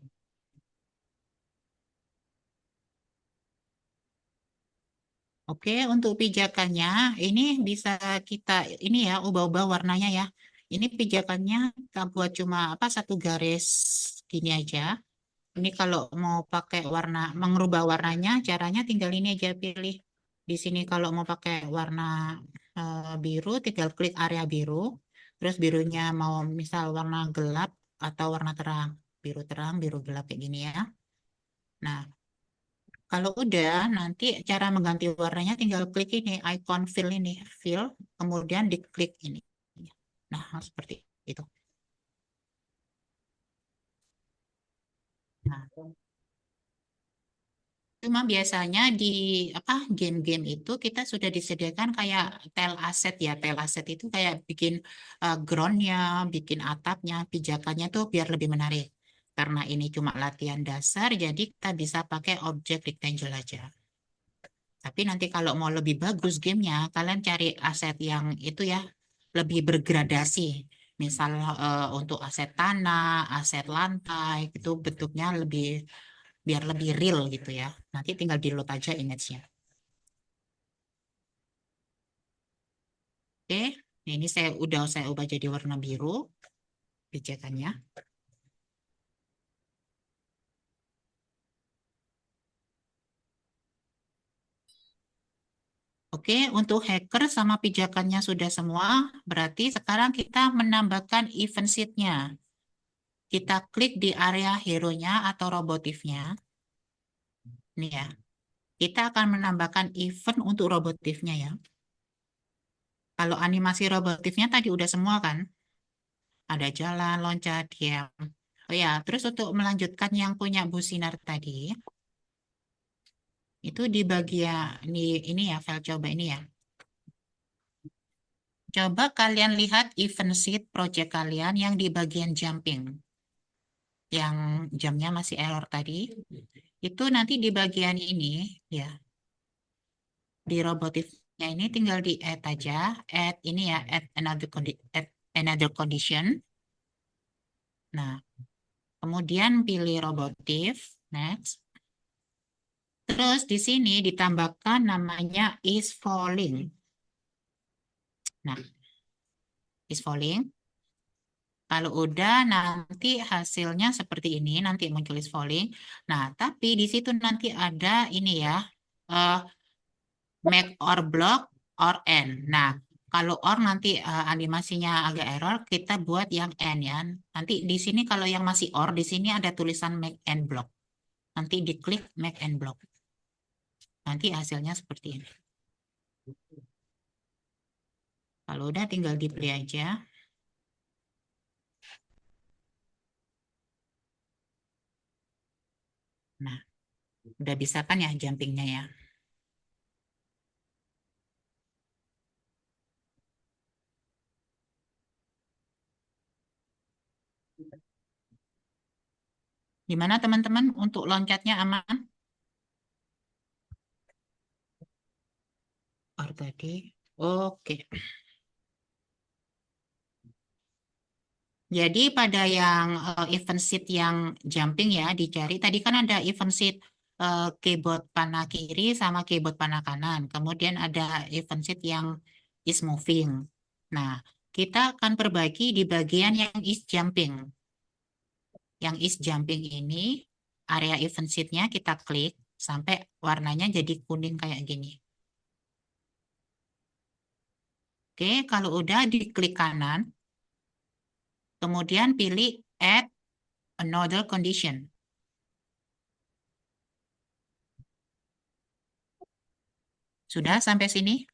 oke untuk pijakannya ini bisa kita ini ya ubah-ubah warnanya ya. Ini pijakannya kita buat cuma satu garis gini aja. Ini kalau mau pakai mengubah warnanya, caranya tinggal ini aja pilih. Di sini kalau mau pakai warna biru, tinggal klik area biru. Terus birunya mau misal warna gelap atau warna terang. Biru terang, biru gelap kayak gini ya. Nah, kalau udah, nanti cara mengganti warnanya tinggal klik ini, icon fill ini. Fill, kemudian diklik ini. Nah, seperti itu. Nah, cuma biasanya di game-game itu kita sudah disediakan kayak tile asset ya. Tile asset itu kayak bikin groundnya, bikin atapnya, pijakannya tuh biar lebih menarik. Karena ini cuma latihan dasar, jadi kita bisa pakai objek rectangle aja. Tapi nanti kalau mau lebih bagus gamenya, kalian cari aset yang itu ya lebih bergradasi. Misal untuk aset tanah, aset lantai, itu bentuknya biar lebih real gitu ya. Nanti tinggal di-load aja image-nya. Oke, ini saya ubah jadi warna biru pijakannya. Oke, untuk hacker sama pijakannya sudah semua, berarti sekarang kita menambahkan event sheet-nya. Kita klik di area hero-nya atau robotifnya. Ini ya. Kita akan menambahkan event untuk robotifnya ya. Kalau animasi robotifnya tadi udah semua kan? Ada jalan, loncat, diam. Oh ya, terus untuk melanjutkan yang punya Bu Sinar tadi, itu di bagian ini ya, file coba ini ya. Coba kalian lihat event sheet project kalian yang di bagian jumping. Yang jamnya masih error tadi. Itu nanti di bagian ini, ya, di robotifnya ini tinggal di add aja. Add ini ya, add another condition. Nah, kemudian pilih robotif. Next. Terus di sini ditambahkan namanya is falling. Nah, is falling. Kalau udah nanti hasilnya seperti ini, nanti muncul is falling. Nah, tapi di situ nanti ada ini ya, eh, make or block or end. Nah, kalau or nanti animasinya agak error, kita buat yang end ya. Nanti di sini kalau yang masih or, di sini ada tulisan make and block. Nanti diklik make and block. Nanti hasilnya seperti ini. Kalau udah tinggal di play aja. Nah, udah bisa kan ya jumpingnya ya. Gimana teman-teman untuk loncatnya aman? Or tadi. Oke. Jadi pada yang event sheet yang jumping ya dicari. Tadi kan ada event sheet keyboard panah kiri sama keyboard panah kanan. Kemudian ada event sheet yang is moving. Nah, kita akan perbaiki di bagian yang is jumping. Yang is jumping ini area event sheet-nya kita klik sampai warnanya jadi kuning kayak gini. Oke, kalau udah diklik kanan, kemudian pilih add another condition. Sudah sampai sini?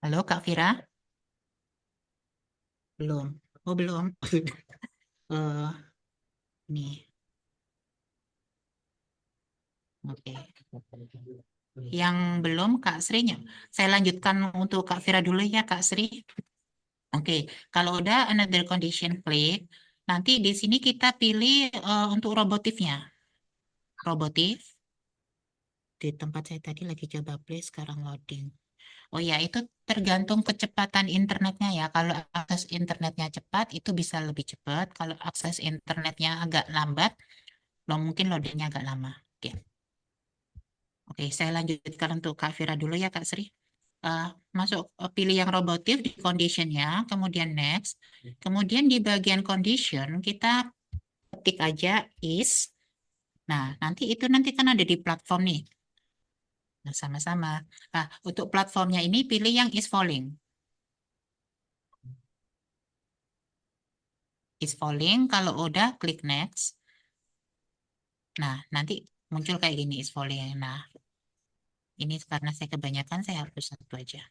Halo Kak Vira? Belum. Oh, belum. Eh, nih. Oke. Yang belum Kak Srinya. Saya lanjutkan untuk Kak Vira dulu ya Kak Sri. Oke. Kalau udah another condition klik, nanti di sini kita pilih untuk robotifnya. Robotif. Di tempat saya tadi lagi coba play, sekarang loading. Oh ya, itu tergantung kecepatan internetnya ya. Kalau akses internetnya cepat, itu bisa lebih cepat. Kalau akses internetnya agak lambat, lo mungkin loadingnya agak lama. Oke, Oke, saya lanjutkan untuk Kak Vira dulu ya, Kak Sri. Eh, masuk pilih yang robotif di conditionnya, kemudian next. Kemudian di bagian condition, kita ketik aja is. Nah, nanti kan ada di platform nih. Nah, sama-sama. Nah, untuk platformnya ini pilih yang is falling. Is falling, kalau udah klik next. Nah, nanti muncul kayak gini is falling. Nah, ini karena saya kebanyakan, saya hapus satu aja.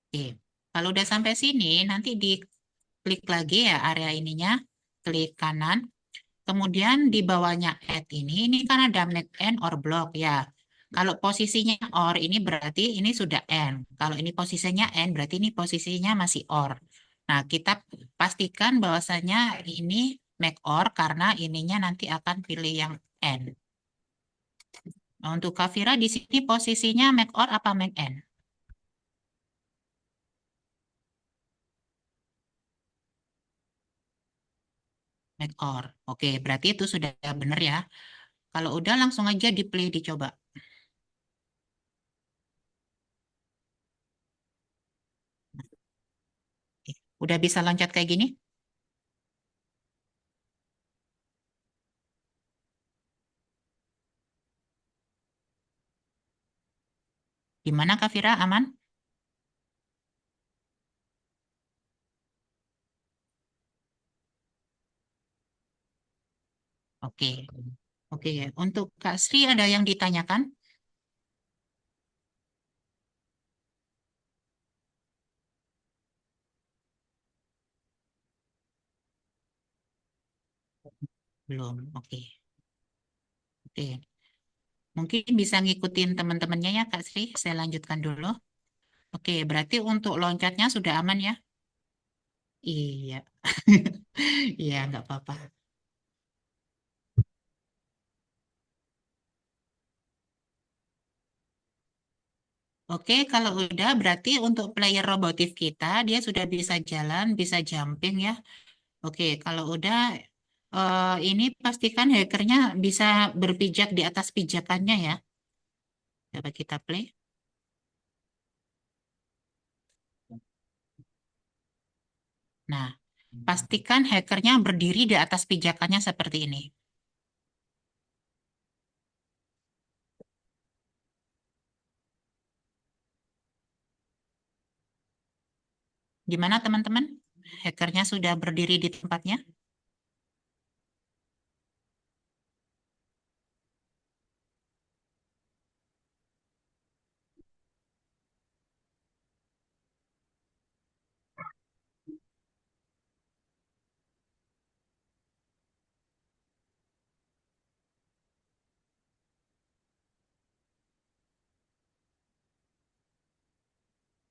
Oke, kalau udah sampai sini, nanti diklik lagi ya area ininya, klik kanan. Kemudian di bawahnya add ini kan ada make end or block ya. Kalau posisinya or ini berarti ini sudah end. Kalau ini posisinya end berarti ini posisinya masih or. Nah, kita pastikan bahwasanya ini make or karena ininya nanti akan pilih yang end. Nah, untuk Kafira di sini posisinya make or apa make end? Make or. Oke, berarti itu sudah benar ya. Kalau udah langsung aja di play dicoba. Oke, udah bisa loncat kayak gini? Gimana Kafira, aman? Oke. Oke, untuk Kak Sri ada yang ditanyakan? Belum. Oke. Oke. Mungkin bisa ngikutin teman-temannya ya Kak Sri. Saya lanjutkan dulu. Oke, berarti untuk loncatnya sudah aman ya? Iya. Iya, nggak apa-apa. Oke, kalau udah berarti untuk player robotif kita dia sudah bisa jalan, bisa jumping ya. Oke, kalau udah ini pastikan hackernya bisa berpijak di atas pijakannya ya. Coba kita play. Nah, pastikan hackernya berdiri di atas pijakannya seperti ini. Gimana teman-teman? Hackernya sudah berdiri di tempatnya?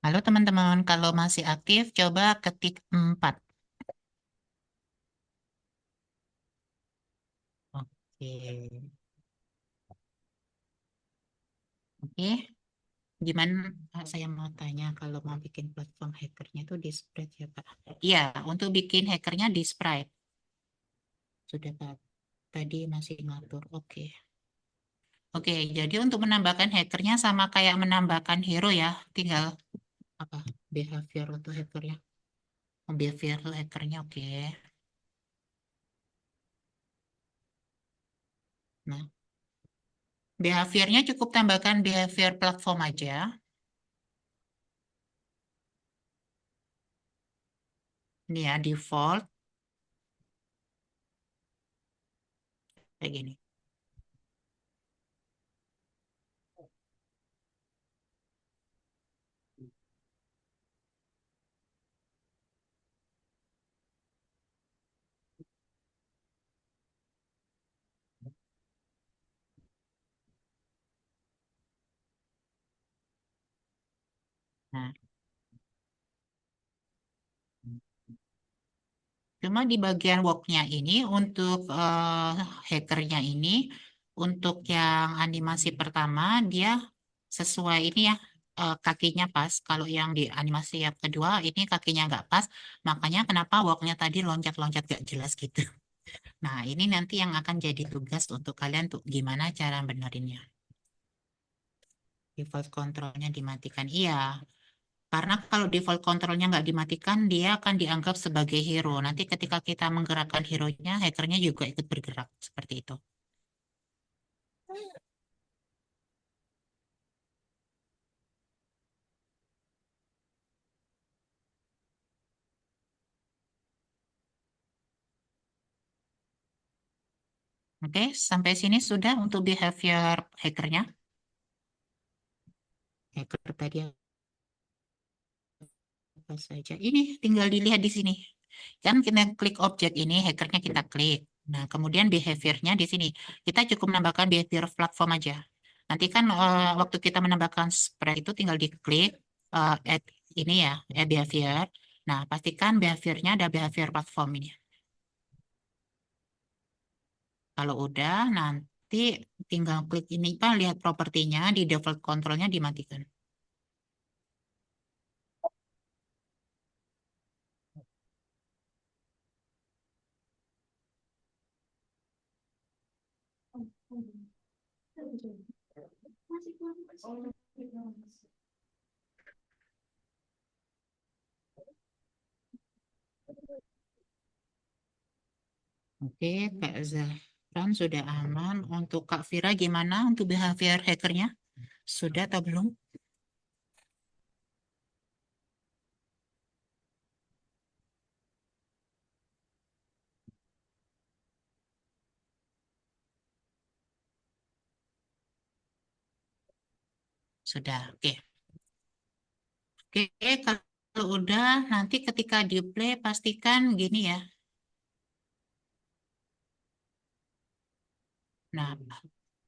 Halo teman-teman, kalau masih aktif coba ketik 4. Oke. Oke. Gimana? Saya mau tanya kalau mau bikin platform hackernya itu di Sprite ya Pak? Iya, untuk bikin hackernya di Sprite. Sudah Pak. Tadi masih ngatur. Oke. Oke, jadi untuk menambahkan hackernya sama kayak menambahkan hero ya. Tinggal apa? Behavior untuk hackernya. Oh, behavior untuk hackernya oke. Nah, behaviornya cukup tambahkan behavior platform aja. Ini ya, default. Kayak gini. Nah, cuma di bagian worknya ini untuk hackernya ini untuk yang animasi pertama dia sesuai ini ya kakinya pas. Kalau yang di animasi yang kedua ini kakinya nggak pas, makanya kenapa worknya tadi loncat-loncat gak jelas gitu. Nah ini nanti yang akan jadi tugas untuk kalian tuh gimana cara benerinnya. Default controlnya dimatikan. Iya, karena kalau default controlnya nggak dimatikan, dia akan dianggap sebagai hero. Nanti ketika kita menggerakkan hero-nya, hackernya juga ikut bergerak. Seperti itu. Oke, sampai sini sudah untuk behavior hackernya. Hacker tadi apa saja. Ini tinggal dilihat di sini. Kan kita klik objek ini, hackernya kita klik. Nah, kemudian behaviornya di sini. Kita cukup menambahkan behavior platform aja. Nanti kan waktu kita menambahkan spread itu tinggal diklik add ini ya, add behavior. Nah, pastikan behaviornya ada behavior platform ini. Kalau udah, nanti tinggal klik ini, Pak, lihat propertinya, di default controlnya dimatikan. Oke, Kak Zahran sudah aman. Untuk Kak Vira gimana untuk behavior hackernya? Sudah atau belum? Sudah. Oke. Oke, kalau udah nanti ketika di play pastikan gini ya. Nah,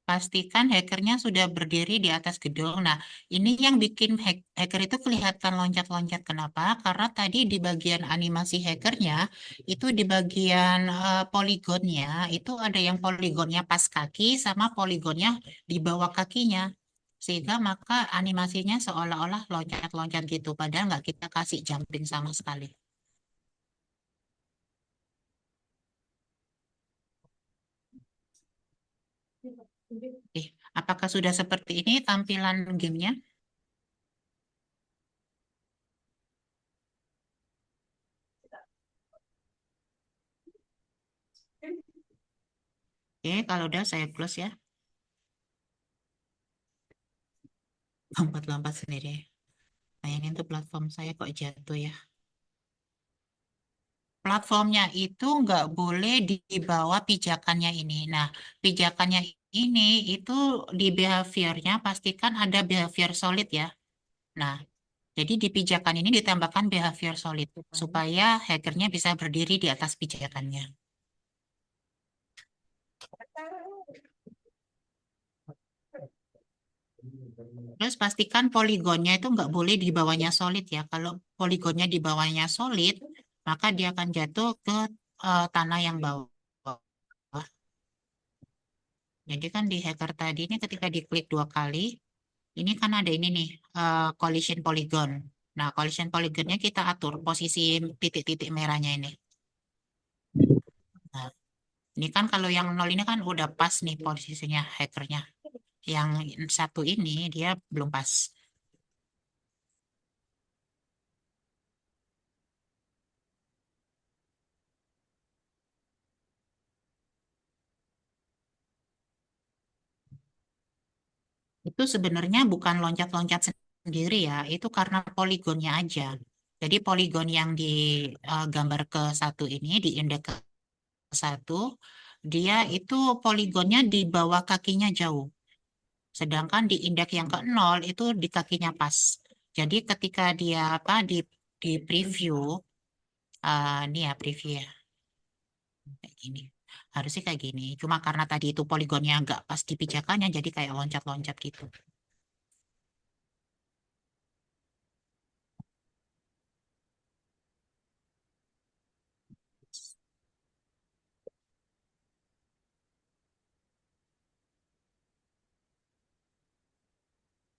pastikan hackernya sudah berdiri di atas gedung. Nah, ini yang bikin hacker itu kelihatan loncat-loncat. Kenapa? Karena tadi di bagian animasi hackernya, itu di bagian poligonnya, itu ada yang poligonnya pas kaki sama poligonnya di bawah kakinya. Sehingga maka animasinya seolah-olah loncat-loncat gitu. Padahal nggak kita kasih jumping sama sekali. Apakah sudah seperti ini tampilan gamenya? Oke, kalau udah saya close ya. Lompat-lompat sendiri. Bayangin tuh platform saya kok jatuh ya. Platformnya itu nggak boleh di bawah pijakannya ini. Nah, pijakannya ini itu di behaviornya pastikan ada behavior solid ya. Nah, jadi di pijakan ini ditambahkan behavior solid supaya hackernya bisa berdiri di atas pijakannya. Terus pastikan poligonnya itu nggak boleh di bawahnya solid ya. Kalau poligonnya di bawahnya solid, maka dia akan jatuh ke tanah yang bawah. Jadi kan di hacker tadi ini ketika diklik 2 kali, ini kan ada ini nih, collision polygon. Nah, collision polygonnya kita atur posisi titik-titik merahnya ini. Nah, ini kan kalau yang 0 ini kan udah pas nih posisinya hackernya. Yang satu ini dia belum pas. Itu sebenarnya bukan loncat-loncat sendiri ya, itu karena poligonnya aja. Jadi poligon yang di gambar ke 1 ini, di indeks ke 1, dia itu poligonnya di bawah kakinya jauh. Sedangkan di indeks yang ke 0 itu di kakinya pas. Jadi ketika dia di preview, ini ya preview ya, kayak gini. Harusnya kayak gini. Cuma karena tadi itu poligonnya nggak pas di pijakannya, jadi kayak loncat-loncat gitu.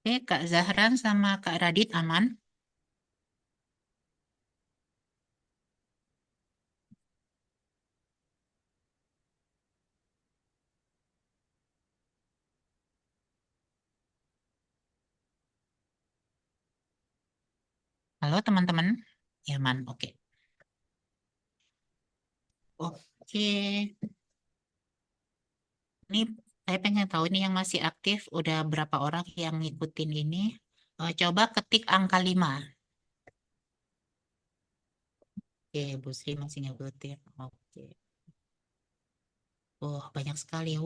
Oke, Kak Zahran sama Kak Radit aman? Halo teman-teman? Ya, aman. Oke. Oke. Ini saya pengen tahu ini yang masih aktif, udah berapa orang yang ngikutin ini. Coba ketik angka 5. Oke, Bu Sri masih ngikutin. Oke. Oh, banyak sekali.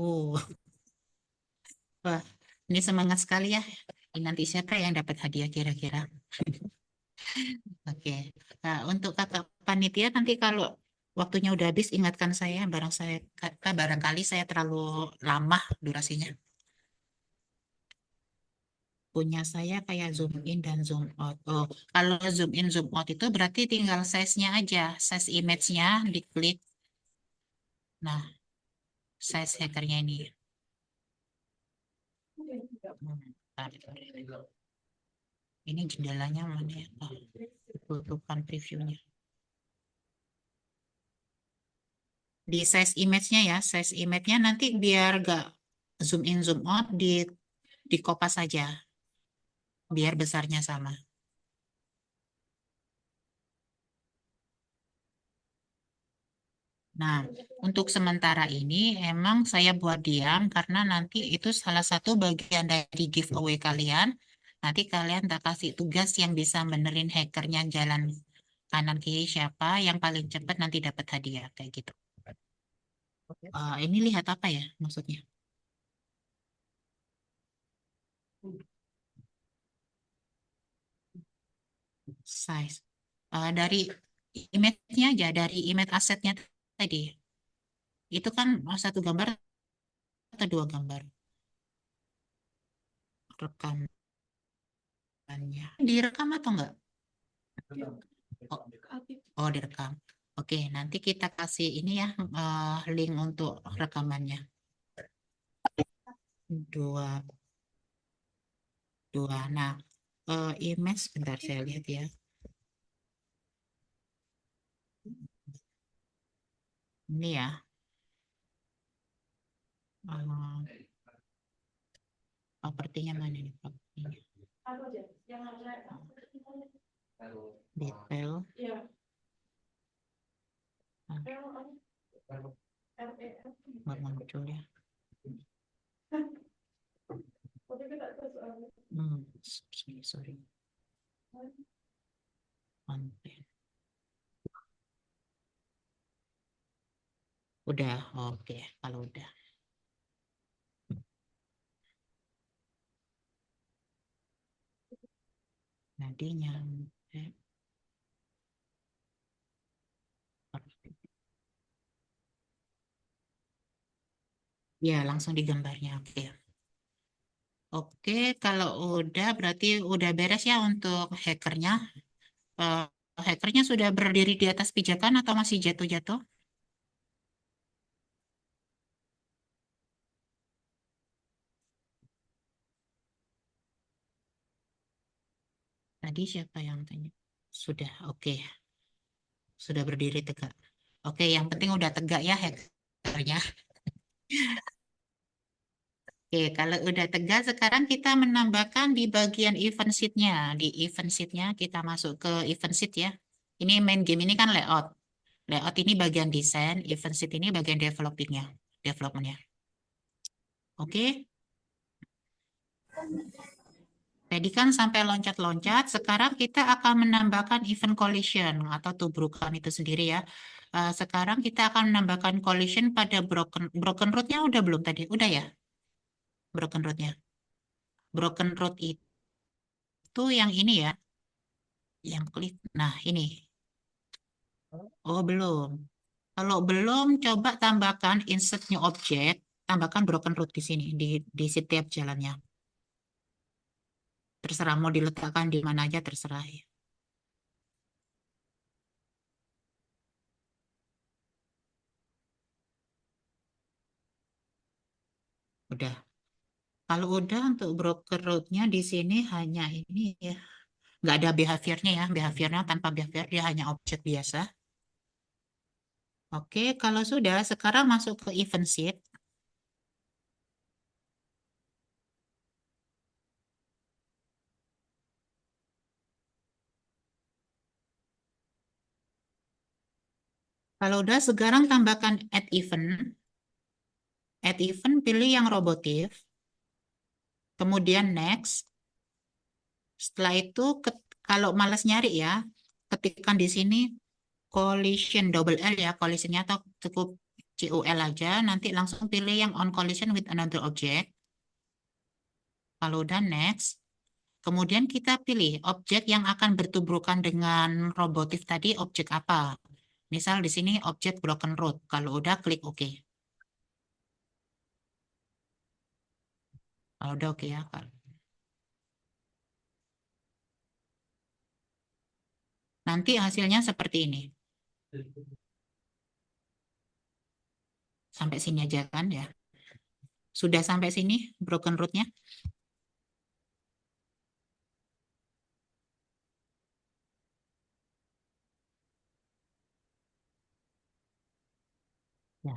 Wah, ini semangat sekali ya. Ini nanti siapa yang dapat hadiah kira-kira? Oke. Nah, untuk kakak panitia nanti kalau waktunya udah habis ingatkan saya, barangkali saya terlalu lama durasinya. Punya saya kayak zoom in dan zoom out. Oh, kalau zoom in zoom out itu berarti tinggal size-nya aja, size image-nya diklik. Nah, size hackernya ini. Bentar. Ini jendelanya mana ya? Oh, tutupkan previewnya. Di size image-nya ya, size image-nya nanti biar gak zoom in zoom out di kopas saja, biar besarnya sama. Nah, untuk sementara ini emang saya buat diam karena nanti itu salah satu bagian dari giveaway kalian. Nanti kalian tak kasih tugas yang bisa benerin hackernya jalan kanan kiri siapa yang paling cepat nanti dapat hadiah kayak gitu. Ini lihat apa ya maksudnya? size. Dari image-nya aja, dari image asetnya tadi. Itu kan satu gambar atau dua gambar rekamannya. Direkam atau enggak? Oh, oh, direkam. Oke, nanti kita kasih ini ya, link untuk rekamannya. Dua, dua. Nah, image, bentar saya lihat ya. Ini ya. Propertinya mana nih? Propertinya. Detail. Nggak muncul ya. Sorry. Konten. Udah, oke. Kalau udah. Nanti nyampe. Ya, langsung di gambarnya. Oke. Oke, kalau udah berarti udah beres ya untuk hackernya. Eh, Hackernya sudah berdiri di atas pijakan atau masih jatuh-jatuh? Tadi siapa yang tanya? Sudah, oke. Sudah berdiri tegak. Oke, yang penting udah tegak ya hackernya. Oke, kalau udah tegak, sekarang kita menambahkan di bagian event sheet-nya. Di event sheet-nya kita masuk ke event sheet ya. Ini main game ini kan layout. Layout ini bagian desain, event sheet ini bagian developingnya, development-nya. Oke. Tadi kan sampai loncat-loncat, sekarang kita akan menambahkan event collision atau tubrukan itu sendiri ya. Sekarang kita akan menambahkan collision pada broken root-nya udah belum tadi? Udah ya? Broken root-nya. Broken root itu yang ini ya, yang klik. Nah, ini. Oh, belum. Kalau belum, coba tambahkan insert new object, tambahkan broken root di sini, di setiap jalannya. Terserah mau diletakkan di mana aja, terserah ya. Udah. Kalau udah untuk broker root-nya di sini hanya ini ya. Nggak ada behaviornya ya. Behaviornya tanpa behavior dia hanya objek biasa. Oke, kalau sudah sekarang masuk ke event sheet. Kalau udah sekarang tambahkan add event. Add event pilih yang robotif. Kemudian next. Setelah itu kalau malas nyari ya, ketikkan di sini collision double L ya, collisionnya atau cukup COL aja, nanti langsung pilih yang on collision with another object. Kalau udah next, kemudian kita pilih objek yang akan bertubrukan dengan robotif tadi, objek apa. Misal di sini objek broken root. Kalau udah klik OK. Kalau udah OK ya. Nanti hasilnya seperti ini. Sampai sini aja kan ya. Sudah sampai sini broken root-nya? Ya.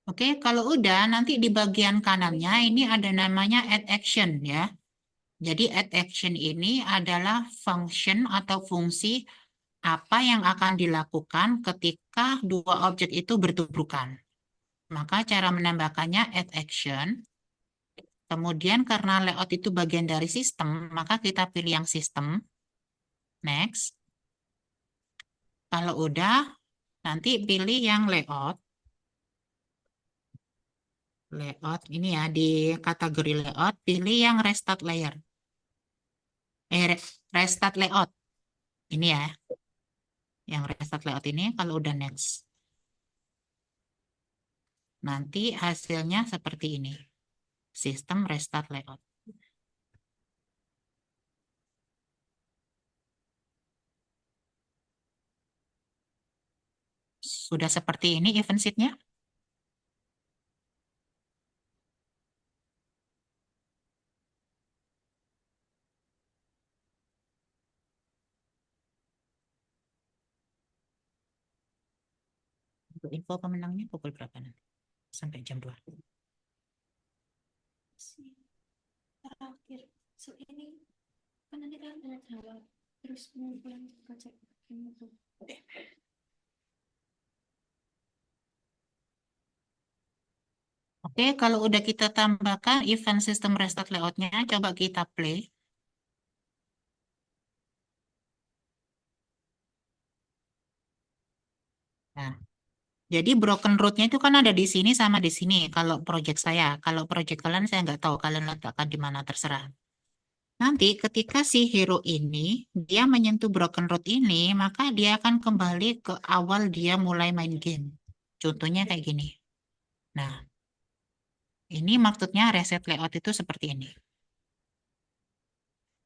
Oke, kalau udah nanti di bagian kanannya ini ada namanya add action ya. Jadi add action ini adalah function atau fungsi apa yang akan dilakukan ketika dua objek itu bertubrukan. Maka cara menambahkannya add action. Kemudian karena layout itu bagian dari sistem, maka kita pilih yang sistem. Next. Kalau udah, nanti pilih yang layout. Layout ini ya, di kategori layout, pilih yang restart layer. Restart layout. Ini ya, yang restart layout ini kalau udah next. Nanti hasilnya seperti ini. Sistem restart layout. Sudah seperti ini event sheet-nya. Untuk info pemenangnya pukul berapa nanti? Sampai jam 2. Terakhir, so ini kan nanti kan tanya jawab terus pengumpulan baca itu. Oke, kalau udah kita tambahkan event system restart layout-nya, coba kita play. Nah, jadi broken root-nya itu kan ada di sini sama di sini. Kalau project saya, kalau project kalian saya nggak tahu kalian letakkan di mana terserah. Nanti ketika si hero ini dia menyentuh broken root ini, maka dia akan kembali ke awal dia mulai main game. Contohnya kayak gini. Nah, ini maksudnya reset layout itu seperti ini.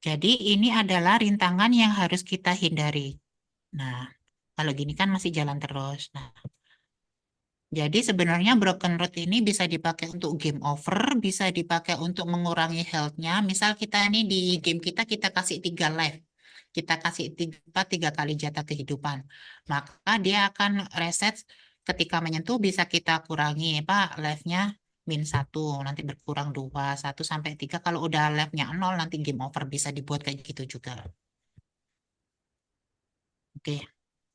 Jadi ini adalah rintangan yang harus kita hindari. Nah, kalau gini kan masih jalan terus. Nah, jadi sebenarnya broken root ini bisa dipakai untuk game over, bisa dipakai untuk mengurangi health-nya. Misal kita ini di game kita kasih 3 life. Kita kasih 3 kali jatah kehidupan. Maka dia akan reset ketika menyentuh bisa kita kurangi Pak life-nya -1, nanti berkurang 2, 1 sampai 3. Kalau udah life-nya 0 nanti game over bisa dibuat kayak gitu juga. Oke.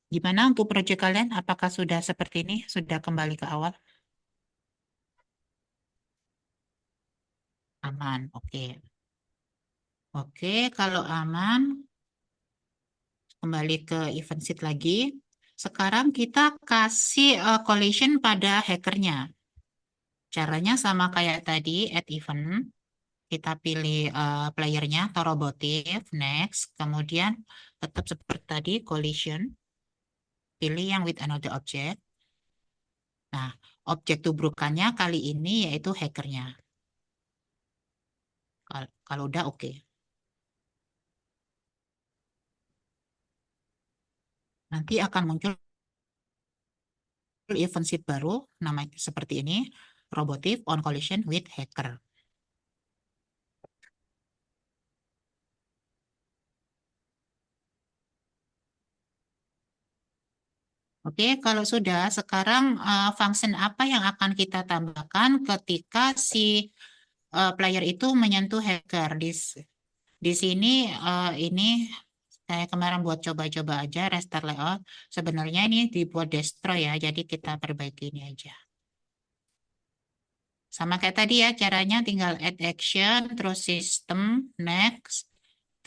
Gimana untuk proyek kalian? Apakah sudah seperti ini? Sudah kembali ke awal? Aman, oke. Oke, kalau aman, kembali ke event sheet lagi. Sekarang kita kasih collision pada hackernya. Caranya sama kayak tadi, add event. Kita pilih playernya, taruh motif, next. Kemudian tetap seperti tadi, collision. Pilih yang with another object. Nah, objek tubrukannya kali ini yaitu hackernya. Kalau udah oke. Nanti akan muncul event sheet baru, namanya seperti ini, robotic on collision with hacker. Oke, kalau sudah, sekarang function apa yang akan kita tambahkan ketika si player itu menyentuh hacker? Di sini ini saya kemarin buat coba-coba aja restart layout. Sebenarnya ini dibuat destroy ya, jadi kita perbaiki ini aja. Sama kayak tadi ya, caranya tinggal add action, terus system, next.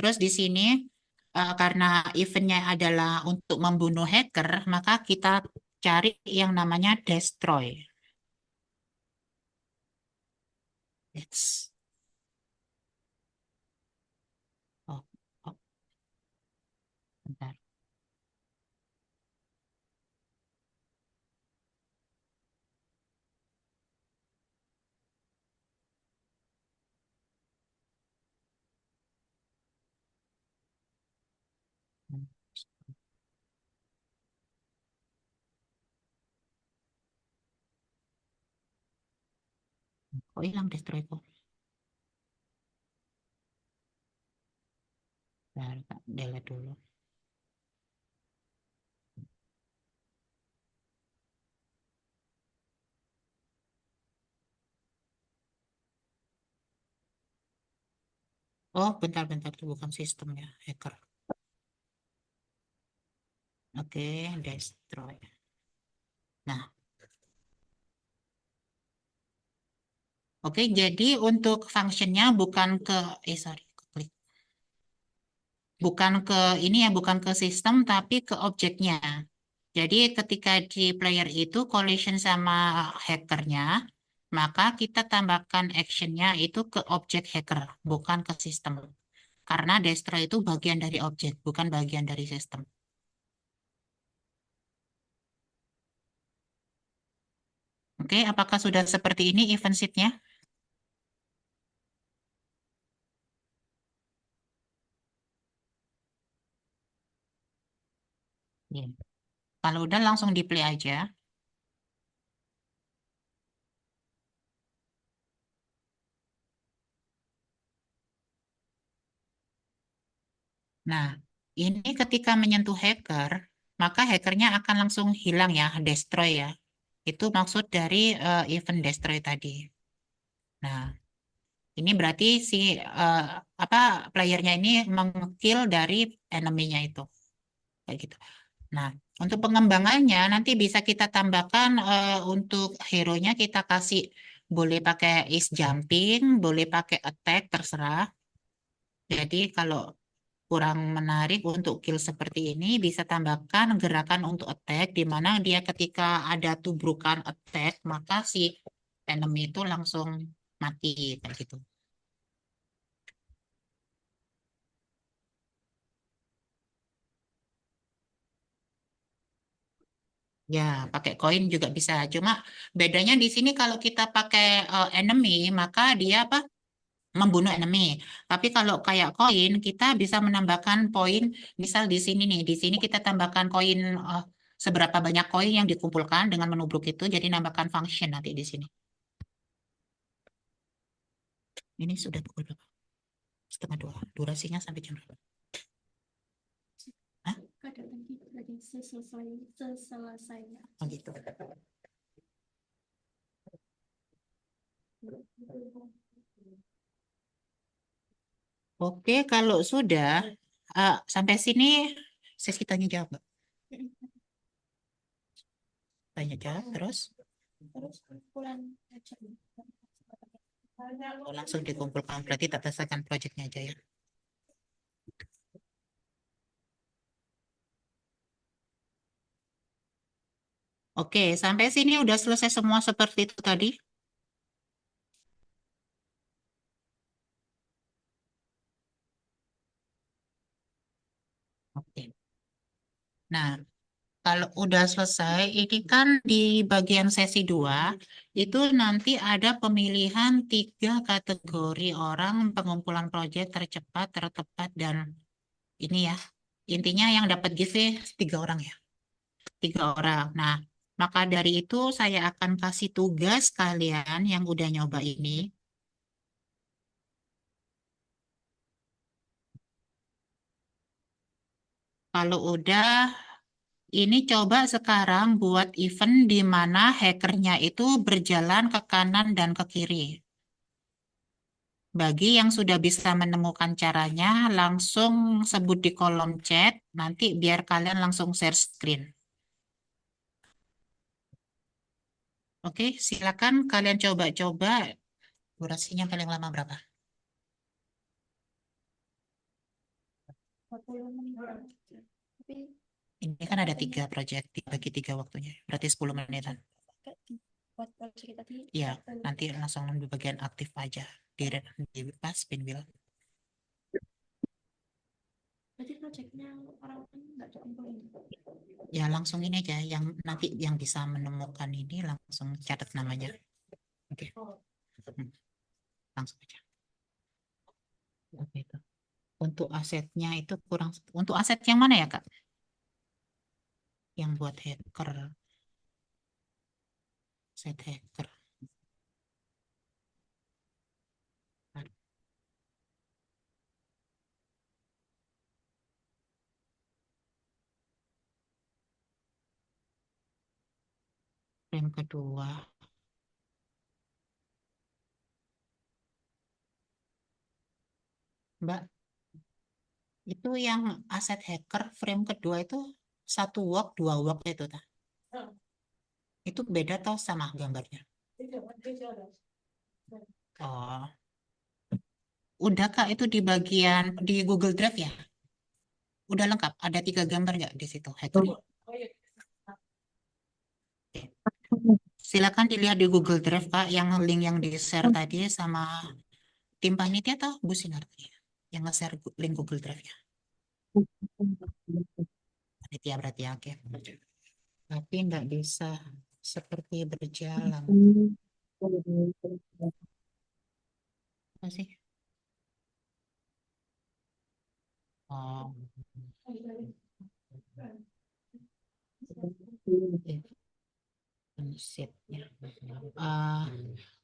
Terus di sini karena eventnya adalah untuk membunuh hacker, maka kita cari yang namanya destroy. It's, oh, oh, bentar. Kok hilang destroy kok? Bentar, delete dulu. Oh, bentar-bentar itu bukan sistemnya, hacker. Oke, destroy. Nah, oke, jadi untuk functionnya bukan ke, sorry, klik. Bukan ke ini ya, bukan ke sistem, tapi ke objeknya. Jadi ketika di player itu collision sama hackernya, maka kita tambahkan actionnya itu ke objek hacker, bukan ke sistem. Karena destroy itu bagian dari objek, bukan bagian dari sistem. Oke, apakah sudah seperti ini event sheet-nya? Iya. Kalau udah langsung di play aja. Nah, ini ketika menyentuh hacker, maka hackernya akan langsung hilang ya, destroy ya. Itu maksud dari event destroy tadi. Nah, ini berarti si apa playernya ini meng-kill dari enemy-nya itu. Kayak gitu. Nah, untuk pengembangannya nanti bisa kita tambahkan untuk hero-nya kita kasih boleh pakai is jumping, boleh pakai attack, terserah. Jadi kalau kurang menarik untuk kill seperti ini, bisa tambahkan gerakan untuk attack, di mana dia ketika ada tubrukan attack, maka si enemy itu langsung mati, kayak gitu. Ya, pakai koin juga bisa. Cuma bedanya di sini kalau kita pakai enemy, maka dia apa? Membunuh enemy. Tapi kalau kayak koin, kita bisa menambahkan poin. Misal di sini nih, di sini kita tambahkan koin seberapa banyak koin yang dikumpulkan dengan menubruk itu, jadi nambahkan function nanti di sini. Ini sudah pukul berapa? 1:30. Durasinya sampai jam berapa? Hah? Kadang lagi seselesainya. Oh gitu. Oke, kalau sudah sampai sini sesi tanya jawab, Mbak. Tanya jawab terus Terus kumpulan aja. langsung dikumpulkan, berarti tak selesaikan proyeknya aja ya. Oke, sampai sini udah selesai semua seperti itu tadi. Oke. Nah, kalau udah selesai, ini kan di bagian sesi 2, itu nanti ada pemilihan 3 kategori orang pengumpulan proyek tercepat, tertepat, dan ini ya. Intinya yang dapat giveaway 3 orang ya. 3 orang. Nah, maka dari itu saya akan kasih tugas kalian yang udah nyoba ini. Kalau udah, ini coba sekarang buat event di mana hackernya itu berjalan ke kanan dan ke kiri. Bagi yang sudah bisa menemukan caranya, langsung sebut di kolom chat, nanti biar kalian langsung share screen. Oke, silakan kalian coba-coba. Durasinya paling lama berapa? 40 menit. Tapi Ini kan ada 3 proyek, dibagi 3 waktunya. Berarti 10 menitan. buat project kita tadi. Iya, nanti langsung di bagian aktif aja. Di pas pinwheel. Berarti projectnya orang nggak dikumpulin. Ya langsung ini aja, yang nanti yang bisa menemukan ini langsung catat namanya. Oke. Langsung aja. Oke, itu. Untuk asetnya itu kurang. Untuk aset yang mana ya, Kak? Yang buat hacker. Aset hacker. Frame kedua. Mbak, itu yang aset hacker frame kedua itu 1 walk, 2 walk itu, tak? Itu beda atau sama gambarnya? Oh. Udah Kak, itu di bagian di Google Drive ya? Udah lengkap, ada 3 gambar nggak di situ hackernya? Oke. Silakan dilihat di Google Drive Kak, yang link yang di-share tadi sama tim panitia atau Bu Sinar tadi? yang nge-share link Google Drive-nya. Panitia berarti ya, oke. Tapi nggak bisa seperti berjalan. Apa sih? Oh, sheet-nya.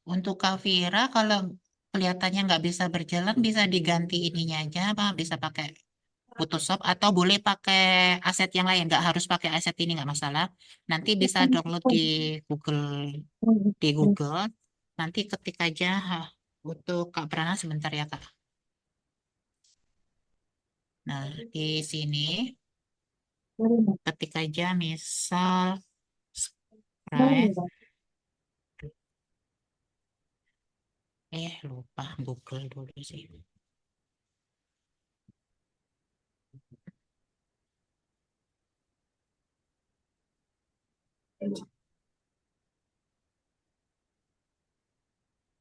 Untuk Kak Vira, kalau kelihatannya nggak bisa berjalan, bisa diganti ininya aja, apa? Bisa pakai Photoshop atau boleh pakai aset yang lain, nggak harus pakai aset ini, nggak masalah. Nanti bisa download di Google. Nanti ketik aja untuk Kak Prana sebentar ya Kak. Nah, di sini ketik aja misal Sprite. Lupa Google dulu sih.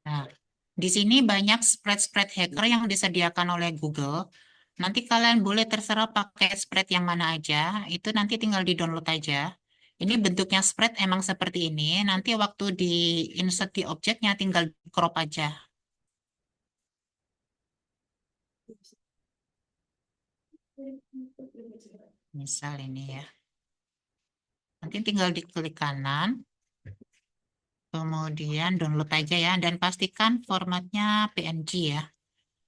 Nah, di sini banyak spread hacker yang disediakan oleh Google. Nanti kalian boleh terserah pakai spread yang mana aja. Itu nanti tinggal di-download aja. Ini bentuknya spread emang seperti ini. Nanti waktu di insert di objeknya tinggal crop aja. Misal ini ya. Nanti tinggal diklik kanan. Kemudian download aja ya. Dan pastikan formatnya PNG ya.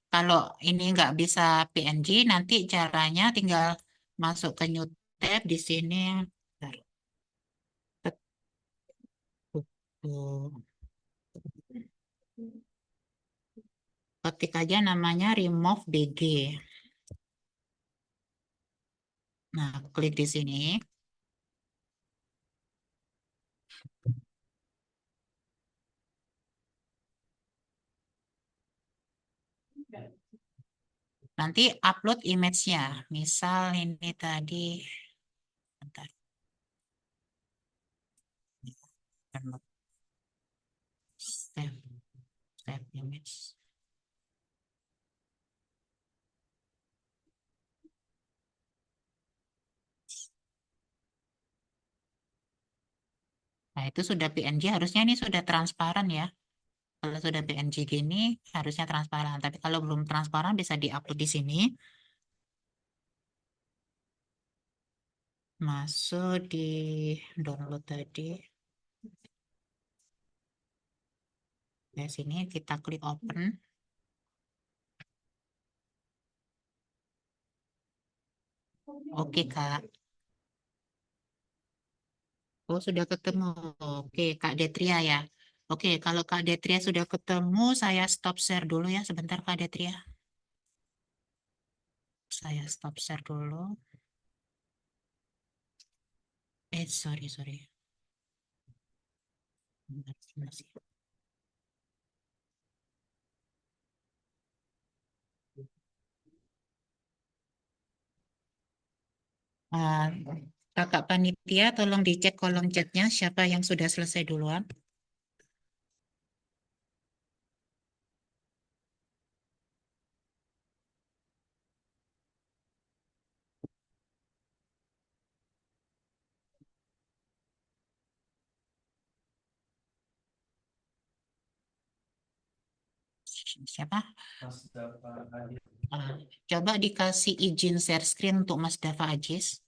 Kalau ini nggak bisa PNG, nanti caranya tinggal masuk ke new tab di sini. Bentar. Ketik aja namanya remove BG. Nah, klik di sini. Nanti upload image-nya. Misal ini tadi. Bentar. Save image. Nah, itu sudah PNG, harusnya ini sudah transparan ya. Kalau sudah PNG gini, harusnya transparan. Tapi kalau belum transparan, bisa diupload di sini. Masuk di download tadi. Di sini kita klik open. Oke, Kak. Oh, sudah ketemu. Oke, Kak Detria ya. Oke, kalau Kak Detria sudah ketemu, saya stop share dulu ya. Sebentar, Kak Detria. Saya stop share dulu. Sorry. Bentar, sebentar sih. Ah, Kakak Panitia, tolong dicek kolom chatnya siapa yang sudah selesai duluan. Siapa? Ah, coba dikasih izin share screen untuk Mas Dava Ajis.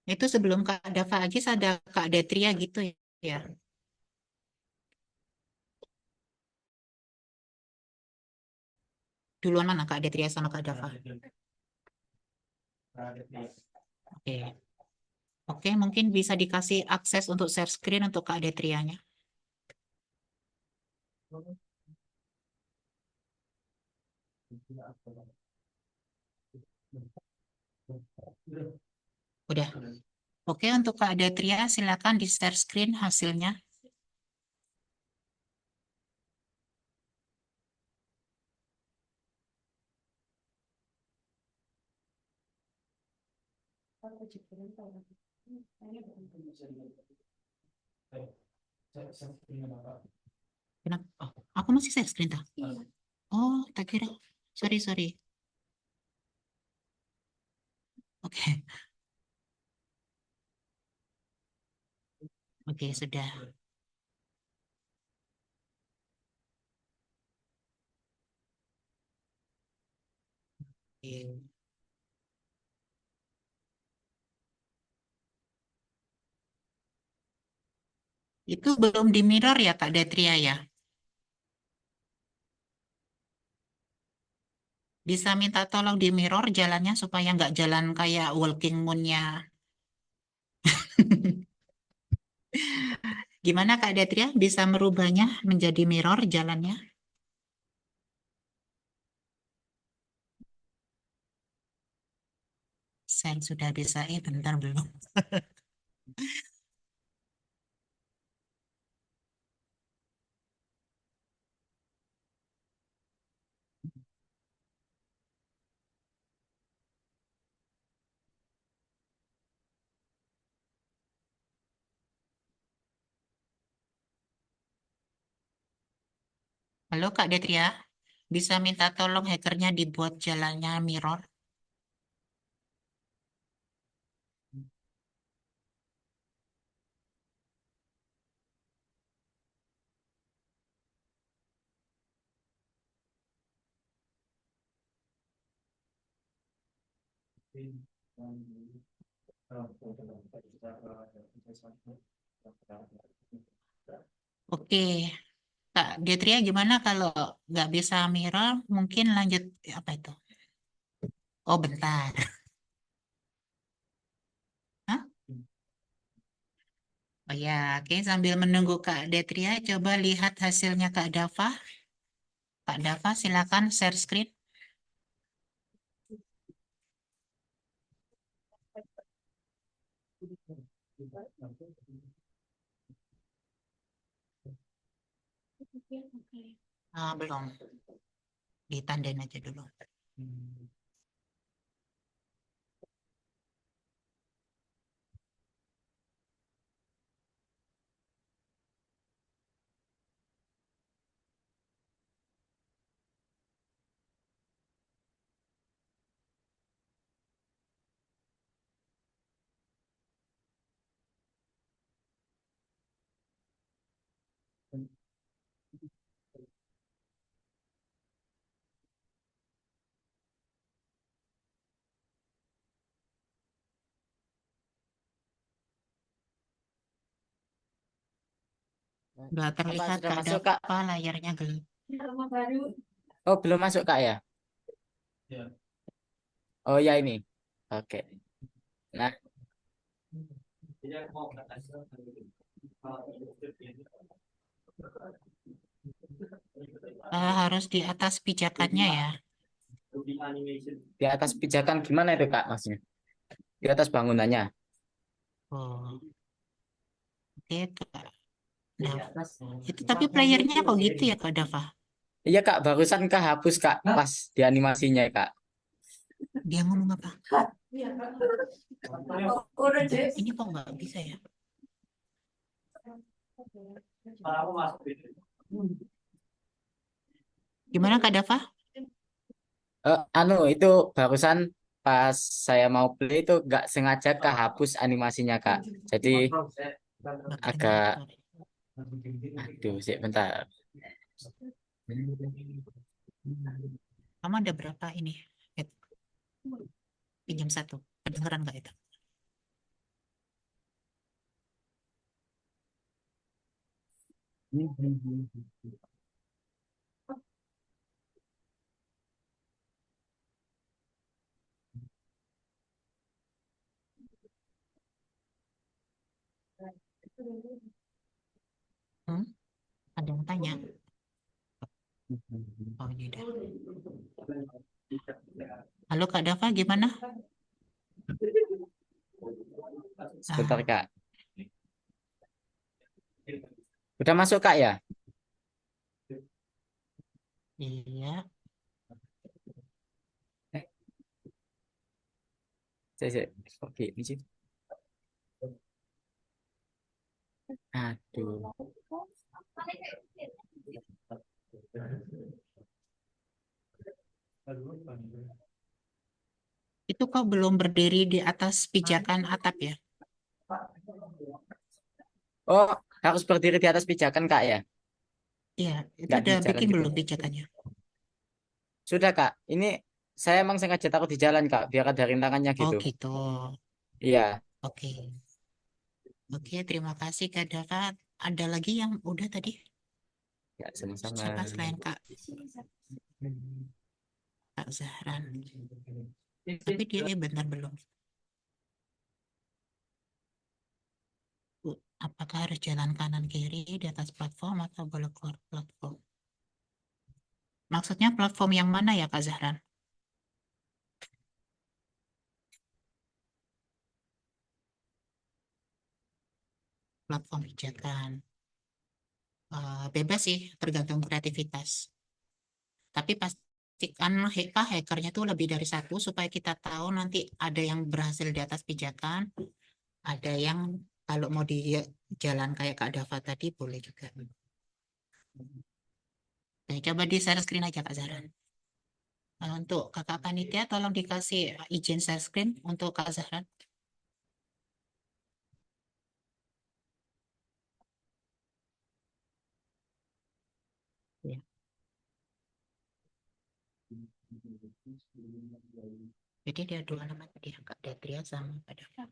Itu sebelum Kak Dava Ajis ada Kak Detria gitu ya. Duluan mana Kak Detria sama Kak Dava? Oke. Oke, mungkin bisa dikasih akses untuk share screen untuk Kak Detrianya. Udah. Oke, untuk Kak Detria silakan di share screen hasilnya. Kenapa? Oh, aku masih share screen tak? Iya. Oh, tak kira. Sorry, sorry. Oke, oke, sudah. Oke. Itu belum di mirror ya, Kak Detria ya? Bisa minta tolong di mirror jalannya supaya nggak jalan kayak walking moon-nya. Gimana Kak Detria bisa merubahnya menjadi mirror jalannya? Saya sudah bisa, bentar belum. Halo Kak Detria, bisa minta tolong hackernya dibuat jalannya mirror? Oke, Kak Detria gimana kalau nggak bisa mirror, mungkin lanjut apa itu? Oh bentar. Hah? Oh ya, oke sambil menunggu Kak Detria, coba lihat hasilnya Kak Dava. Kak Dava silakan share screen. Oke. Ah, belum, ditandain aja dulu. Udah Apa terlihat sudah Kak masuk, Kak? Dava, layarnya gelap. Oh, belum masuk, Kak ya? Oh, ya ini. Oke. Nah, Harus di atas pijakannya ya. di atas pijakan gimana itu, Kak, maksudnya? Di atas bangunannya. Oh, oke Kak Dava. Itu tapi playernya kok gitu ya Kak Dava? Iya, Kak, barusan kehapus, Kak, pas di animasinya, Kak. Dia ngomong apa? Ini kok nggak bisa ya? Gimana Kak Dava? Itu barusan pas saya mau play itu nggak sengaja kehapus animasinya, Kak. Jadi Baterainya agak, sorry. aduh, sih, bentar. Kamu ada berapa ini? Eh, Pinjam satu. Kedengeran nggak itu? Hmm? Ada yang tanya. Oh ini udah. Halo Kak Dava, gimana? Sebentar, Ah, Kak. Udah masuk, Kak, ya? iya. Oke, ini sih. Aduh. Itu kok belum berdiri di atas pijakan atap ya? Oh, harus berdiri di atas pijakan, Kak ya? Iya, itu Nggak di udah jalan bikin gitu. belum pijakannya? Sudah, Kak. Ini saya emang sengaja taruh di jalan, Kak, biar ada rintangannya Oh gitu. gitu. Iya, Oke. Oke, terima kasih Kak Dava. Ada lagi yang udah tadi? ya sama-sama. Siapa selain Kak Zahran? Tapi dia bentar belum. Apakah harus jalan kanan kiri di atas platform atau boleh keluar platform? Maksudnya platform yang mana ya Kak Zahran? Platform pijakan. Bebas sih, tergantung kreativitas. Tapi pastikan hackernya tuh lebih dari satu supaya kita tahu nanti ada yang berhasil di atas pijakan, ada yang kalau mau di jalan kayak Kak Dava tadi boleh juga. Oke, coba di share screen aja Kak Zahran. Untuk kakak panitia tolong dikasih izin share screen untuk Kak Zahran. Ya. Jadi dia dua nama tadi Kak Detria sama Kak Dava.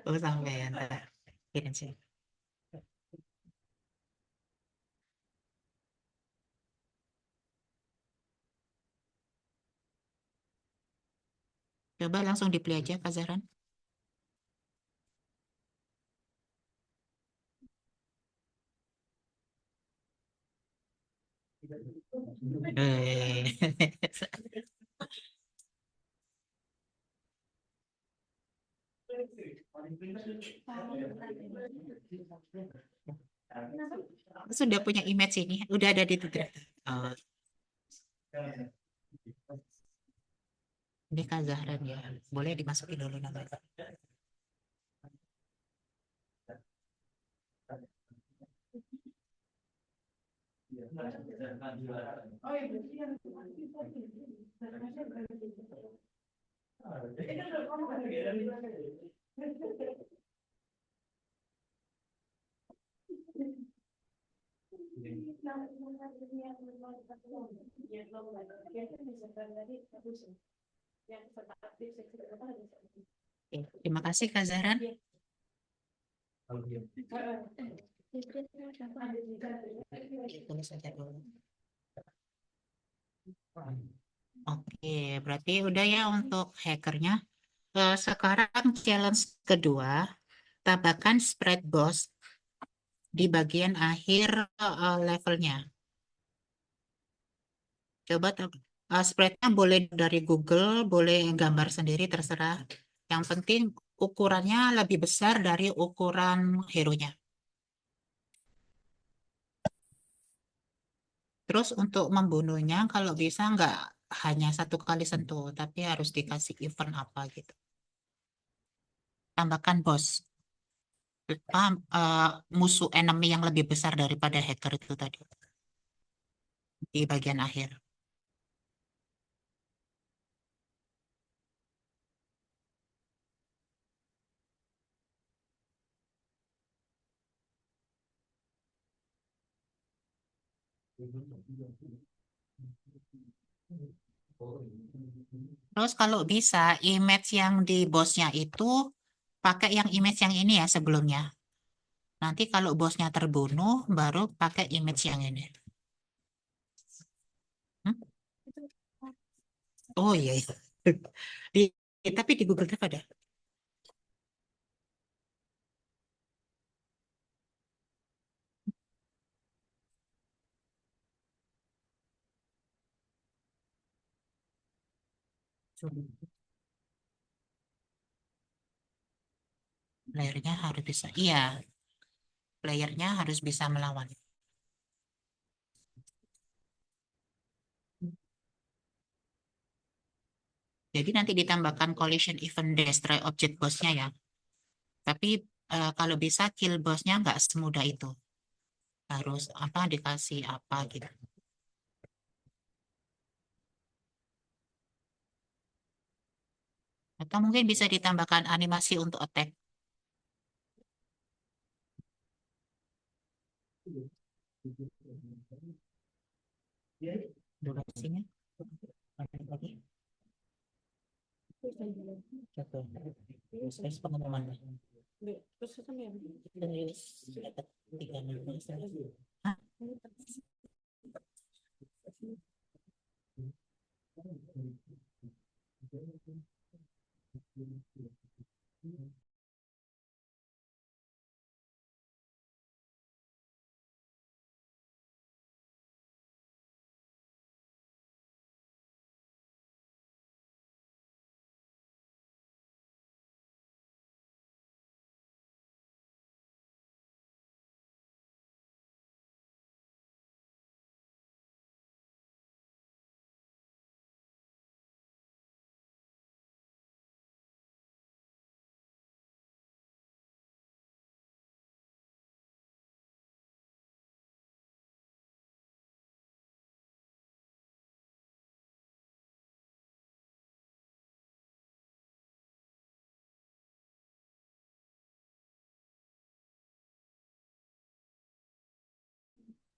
Oh sampai ya ntar. Kirim sih. Coba langsung di play aja Kak Zahran. Eh. Sudah punya image ini, udah ada di Twitter. Oh, ini Kak Zahran ya, boleh dimasukin dulu namanya. Oke, terima kasih Kak Zahran. Tulis saja dulu. Oke, berarti udah ya untuk hackernya. Sekarang challenge kedua, tambahkan spread boss di bagian akhir levelnya. Coba spreadnya boleh dari Google, boleh gambar sendiri terserah. Yang penting ukurannya lebih besar dari ukuran hero-nya. Terus untuk membunuhnya kalau bisa nggak hanya satu kali sentuh, tapi harus dikasih event apa gitu. Tambahkan boss. Musuh enemy yang lebih besar daripada hacker itu tadi di bagian akhir. Terus kalau bisa image yang di bosnya itu pakai yang image yang ini ya sebelumnya. Nanti kalau bosnya terbunuh baru pakai image yang ini. Hmm? Oh iya, iya. Di, tapi di Google Drive ada. Playernya harus bisa. Iya, playernya harus bisa melawan. Jadi nanti ditambahkan collision event destroy object bossnya ya. Tapi kalau bisa kill bossnya nggak semudah itu. Harus apa dikasih apa gitu. Atau mungkin bisa ditambahkan animasi untuk attack. Durasinya. Ada lagi. Terus pengumuman. Terus dapat 3 Hah?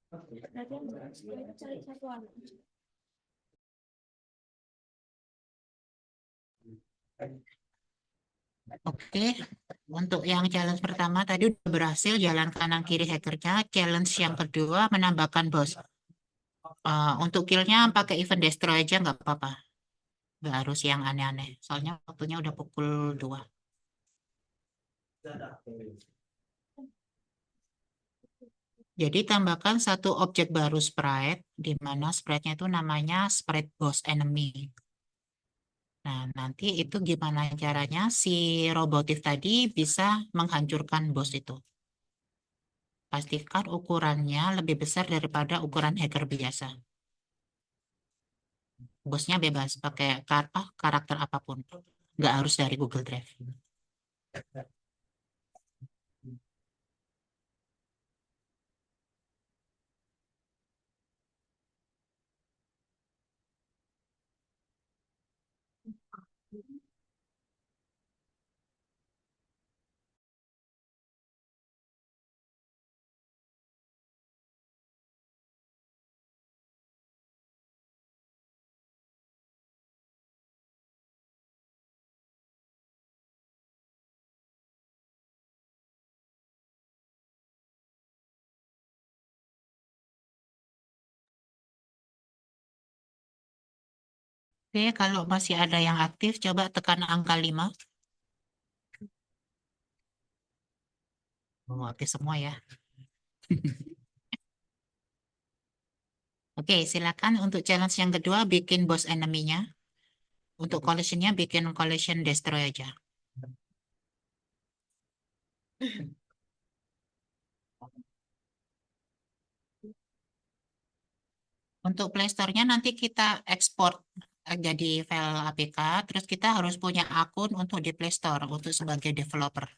Berarti yang cari satuan. Oke, untuk yang challenge pertama tadi udah berhasil jalan kanan kiri hackernya. Challenge yang kedua menambahkan bos. Untuk killnya pakai event destroy aja nggak apa-apa. Nggak harus yang aneh-aneh. Soalnya waktunya udah pukul 2. Jadi tambahkan satu objek baru sprite, di mana sprite-nya itu namanya sprite boss enemy. Nah, nanti itu gimana caranya si robotif tadi bisa menghancurkan bos itu. Pastikan ukurannya lebih besar daripada ukuran hacker biasa. Bosnya bebas pakai karakter apapun. Nggak harus dari Google Drive. Oke, kalau masih ada yang aktif, coba tekan angka 5. Oh, aktif semua ya. Oke, silakan untuk challenge yang kedua bikin boss enemy-nya. Untuk collision-nya bikin collision destroy aja. Untuk Play Store-nya nanti kita ekspor jadi file APK, terus kita harus punya akun untuk di Play Store untuk sebagai developer.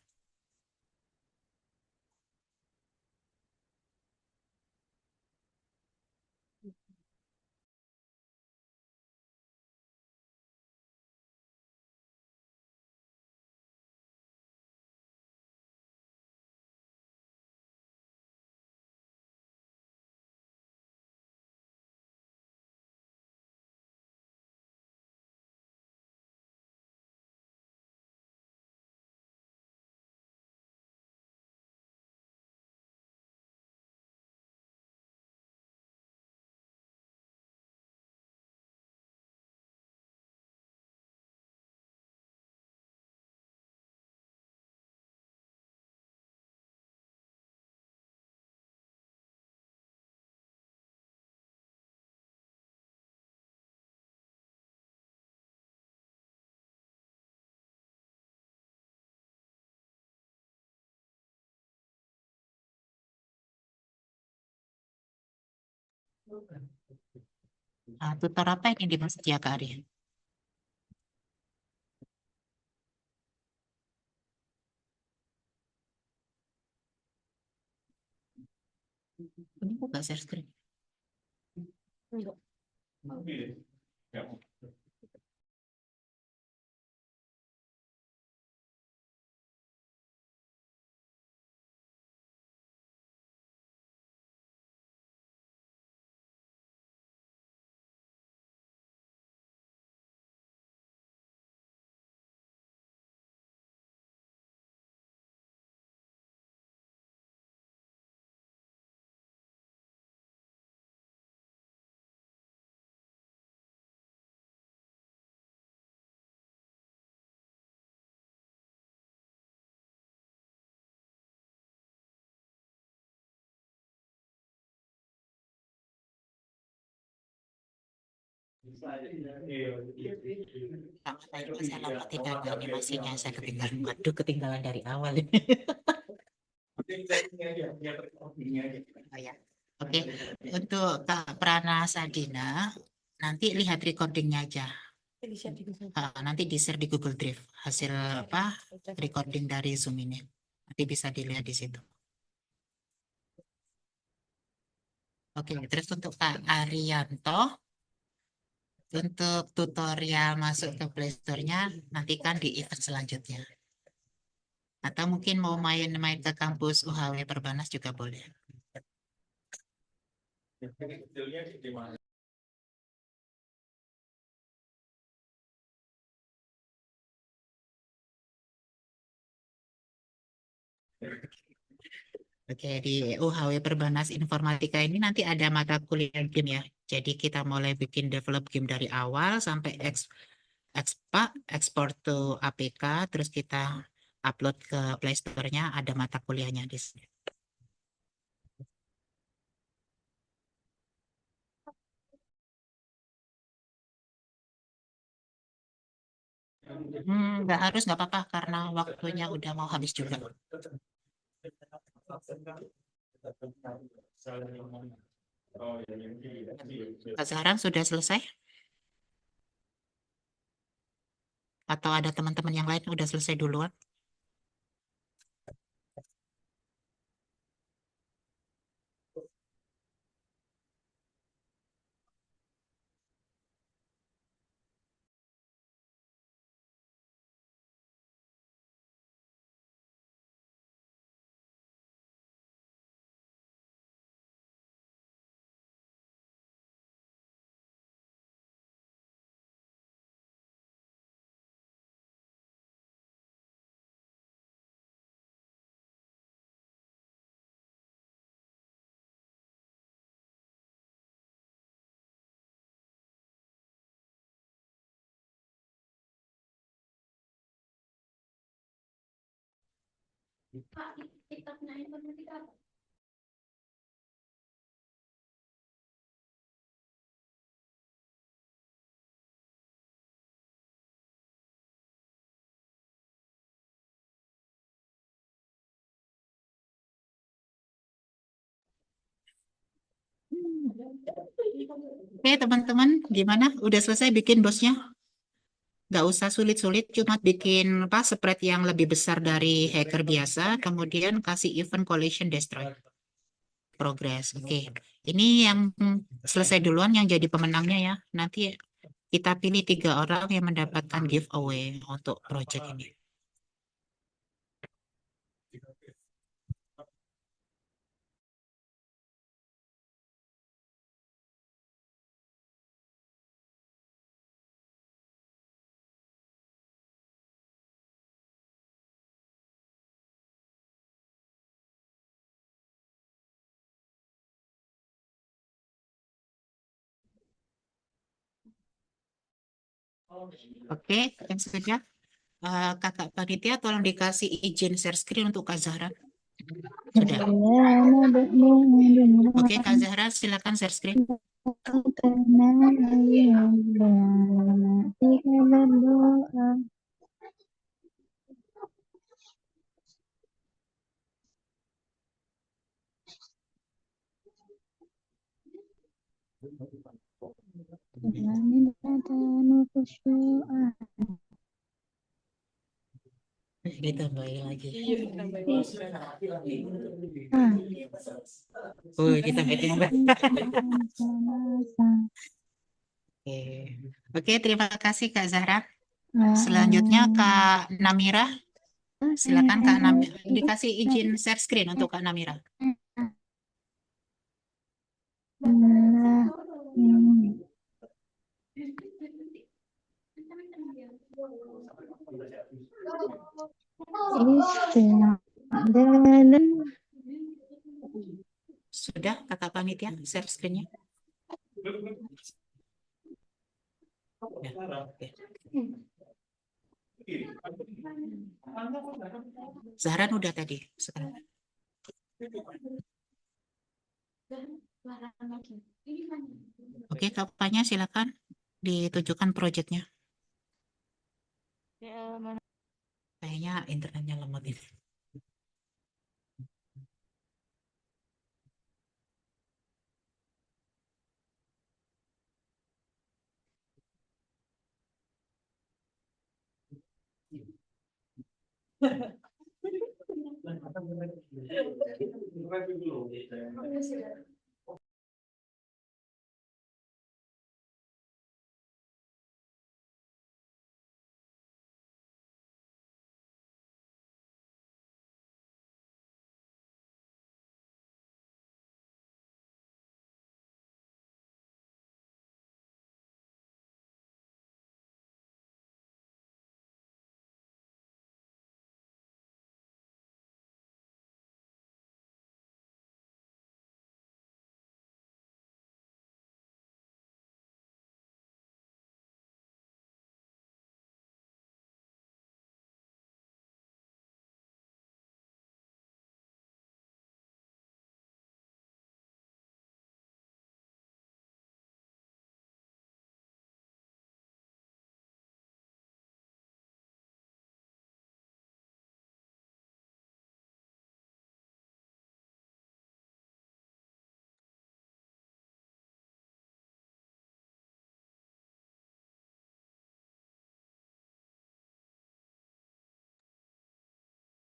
Nah, tutor apa ini dimaksud ya Kak Arya? Ini kok nggak share screen? Enggak. Sama tadi pas saya lompatin dari animasinya, saya ketinggalan. Waduh, ketinggalan dari awal. Oh ya. Oke, untuk Kak Prana Sadina, nanti lihat recordingnya aja. Nanti di-share di Google Drive hasil apa recording dari Zoom ini. Nanti bisa dilihat di situ. Oke, terus untuk Kak Arianto, untuk tutorial masuk ke Play Store-nya nanti kan di event selanjutnya. Atau mungkin mau main-main ke kampus UHW Perbanas juga boleh. Oke, di UHW Perbanas Informatika ini nanti ada mata kuliah game ya. Jadi kita mulai bikin develop game dari awal sampai ekspor to APK, terus kita upload ke Play Store-nya, ada mata kuliahnya di sini. Nggak harus, nggak apa-apa, karena waktunya udah mau habis juga. Kak Zahran sudah selesai? Atau ada teman-teman yang lain udah selesai duluan? Pak, kitabnya informatika apa? Oke, teman-teman, gimana? Udah selesai bikin bosnya? Nggak usah sulit-sulit, cuma bikin apa spread yang lebih besar dari hacker biasa, kemudian kasih event collision destroy progress. Oke, ini yang selesai duluan yang jadi pemenangnya ya. Nanti kita pilih 3 orang yang mendapatkan giveaway untuk project ini. Oke, yang sudah. Kakak panitia tolong dikasih izin share screen untuk Kak Zahra. Sudah. Oke, Kak Zahra silakan share screen. khusyu'an. Ditambahin lagi. Iya, nambahin. Ah, Oh, ditambahin. Samasa. Oke. Oke, terima kasih Kak Zahra. Ah, Selanjutnya Kak Namira. Silakan Kak Namira. ah, Dikasih izin share screen untuk Kak Namira. Nah, istinadan. Sudah Kakak Panitia share screennya? Ya, oke. Zahran udah tadi. Sekarang. Oke, Kak Panya silakan ditunjukkan proyeknya. Kayaknya internetnya lemot ini.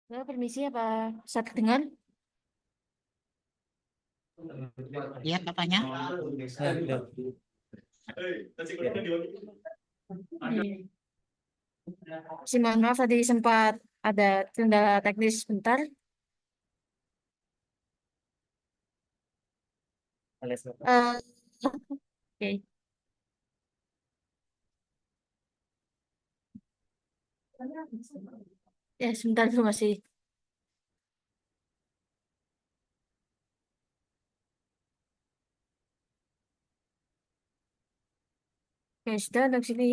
Halo, permisi apa bisa dengar? Iya, Kak Panya. Mohon maaf tadi sempat ada kendala teknis sebentar. Eh, Oke. Ya, sebentar dulu masih. Oke, sudah untuk sini.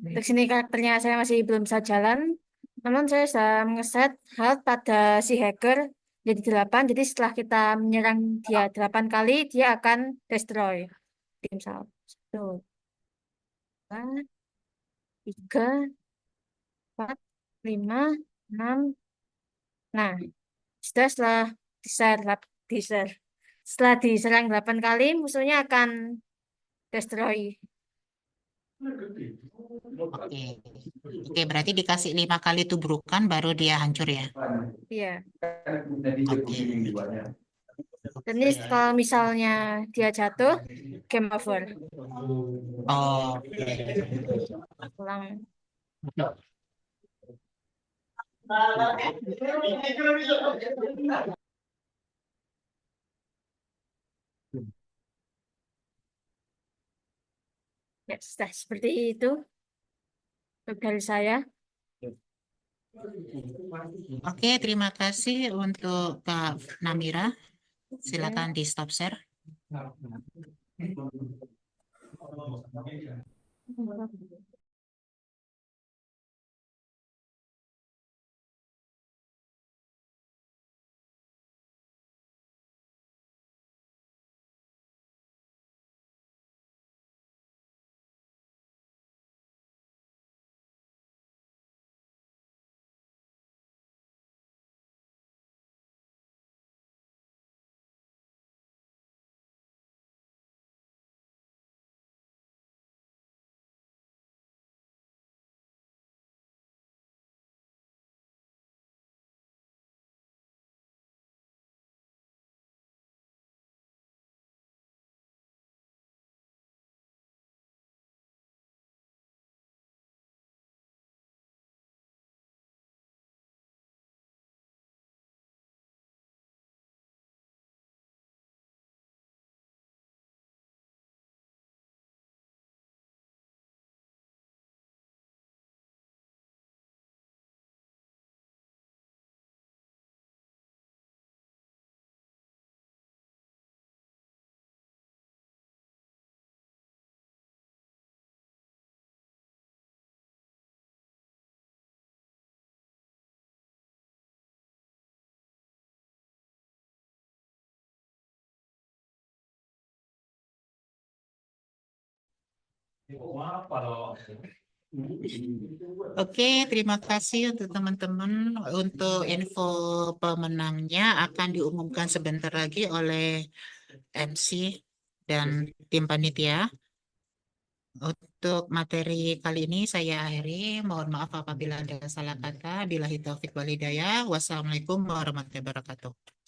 Untuk sini karakternya saya masih belum bisa jalan. Namun saya sudah mengeset health pada si hacker jadi 8. Jadi setelah kita menyerang dia 8 kali, dia akan destroy. Tim satu, dua, tiga, empat, lima, enam. Nah, setelah di-share. Setelah diserang 8 kali, musuhnya akan destroy. Oke. Oke, berarti dikasih 5 kali tubrukan baru dia hancur ya. Iya. Oke. Dan ini kalau misalnya dia jatuh, game over. Oh, Ulang. Ya, sudah seperti itu untuk dari saya. oke, terima kasih untuk Kak Namira. Silakan di stop share. Oke, terima kasih untuk teman-teman. Untuk info pemenangnya akan diumumkan sebentar lagi oleh MC dan tim panitia. Untuk materi kali ini saya akhiri. Mohon maaf apabila ada salah kata. Billahi taufik wal hidayah. Wassalamualaikum warahmatullahi wabarakatuh.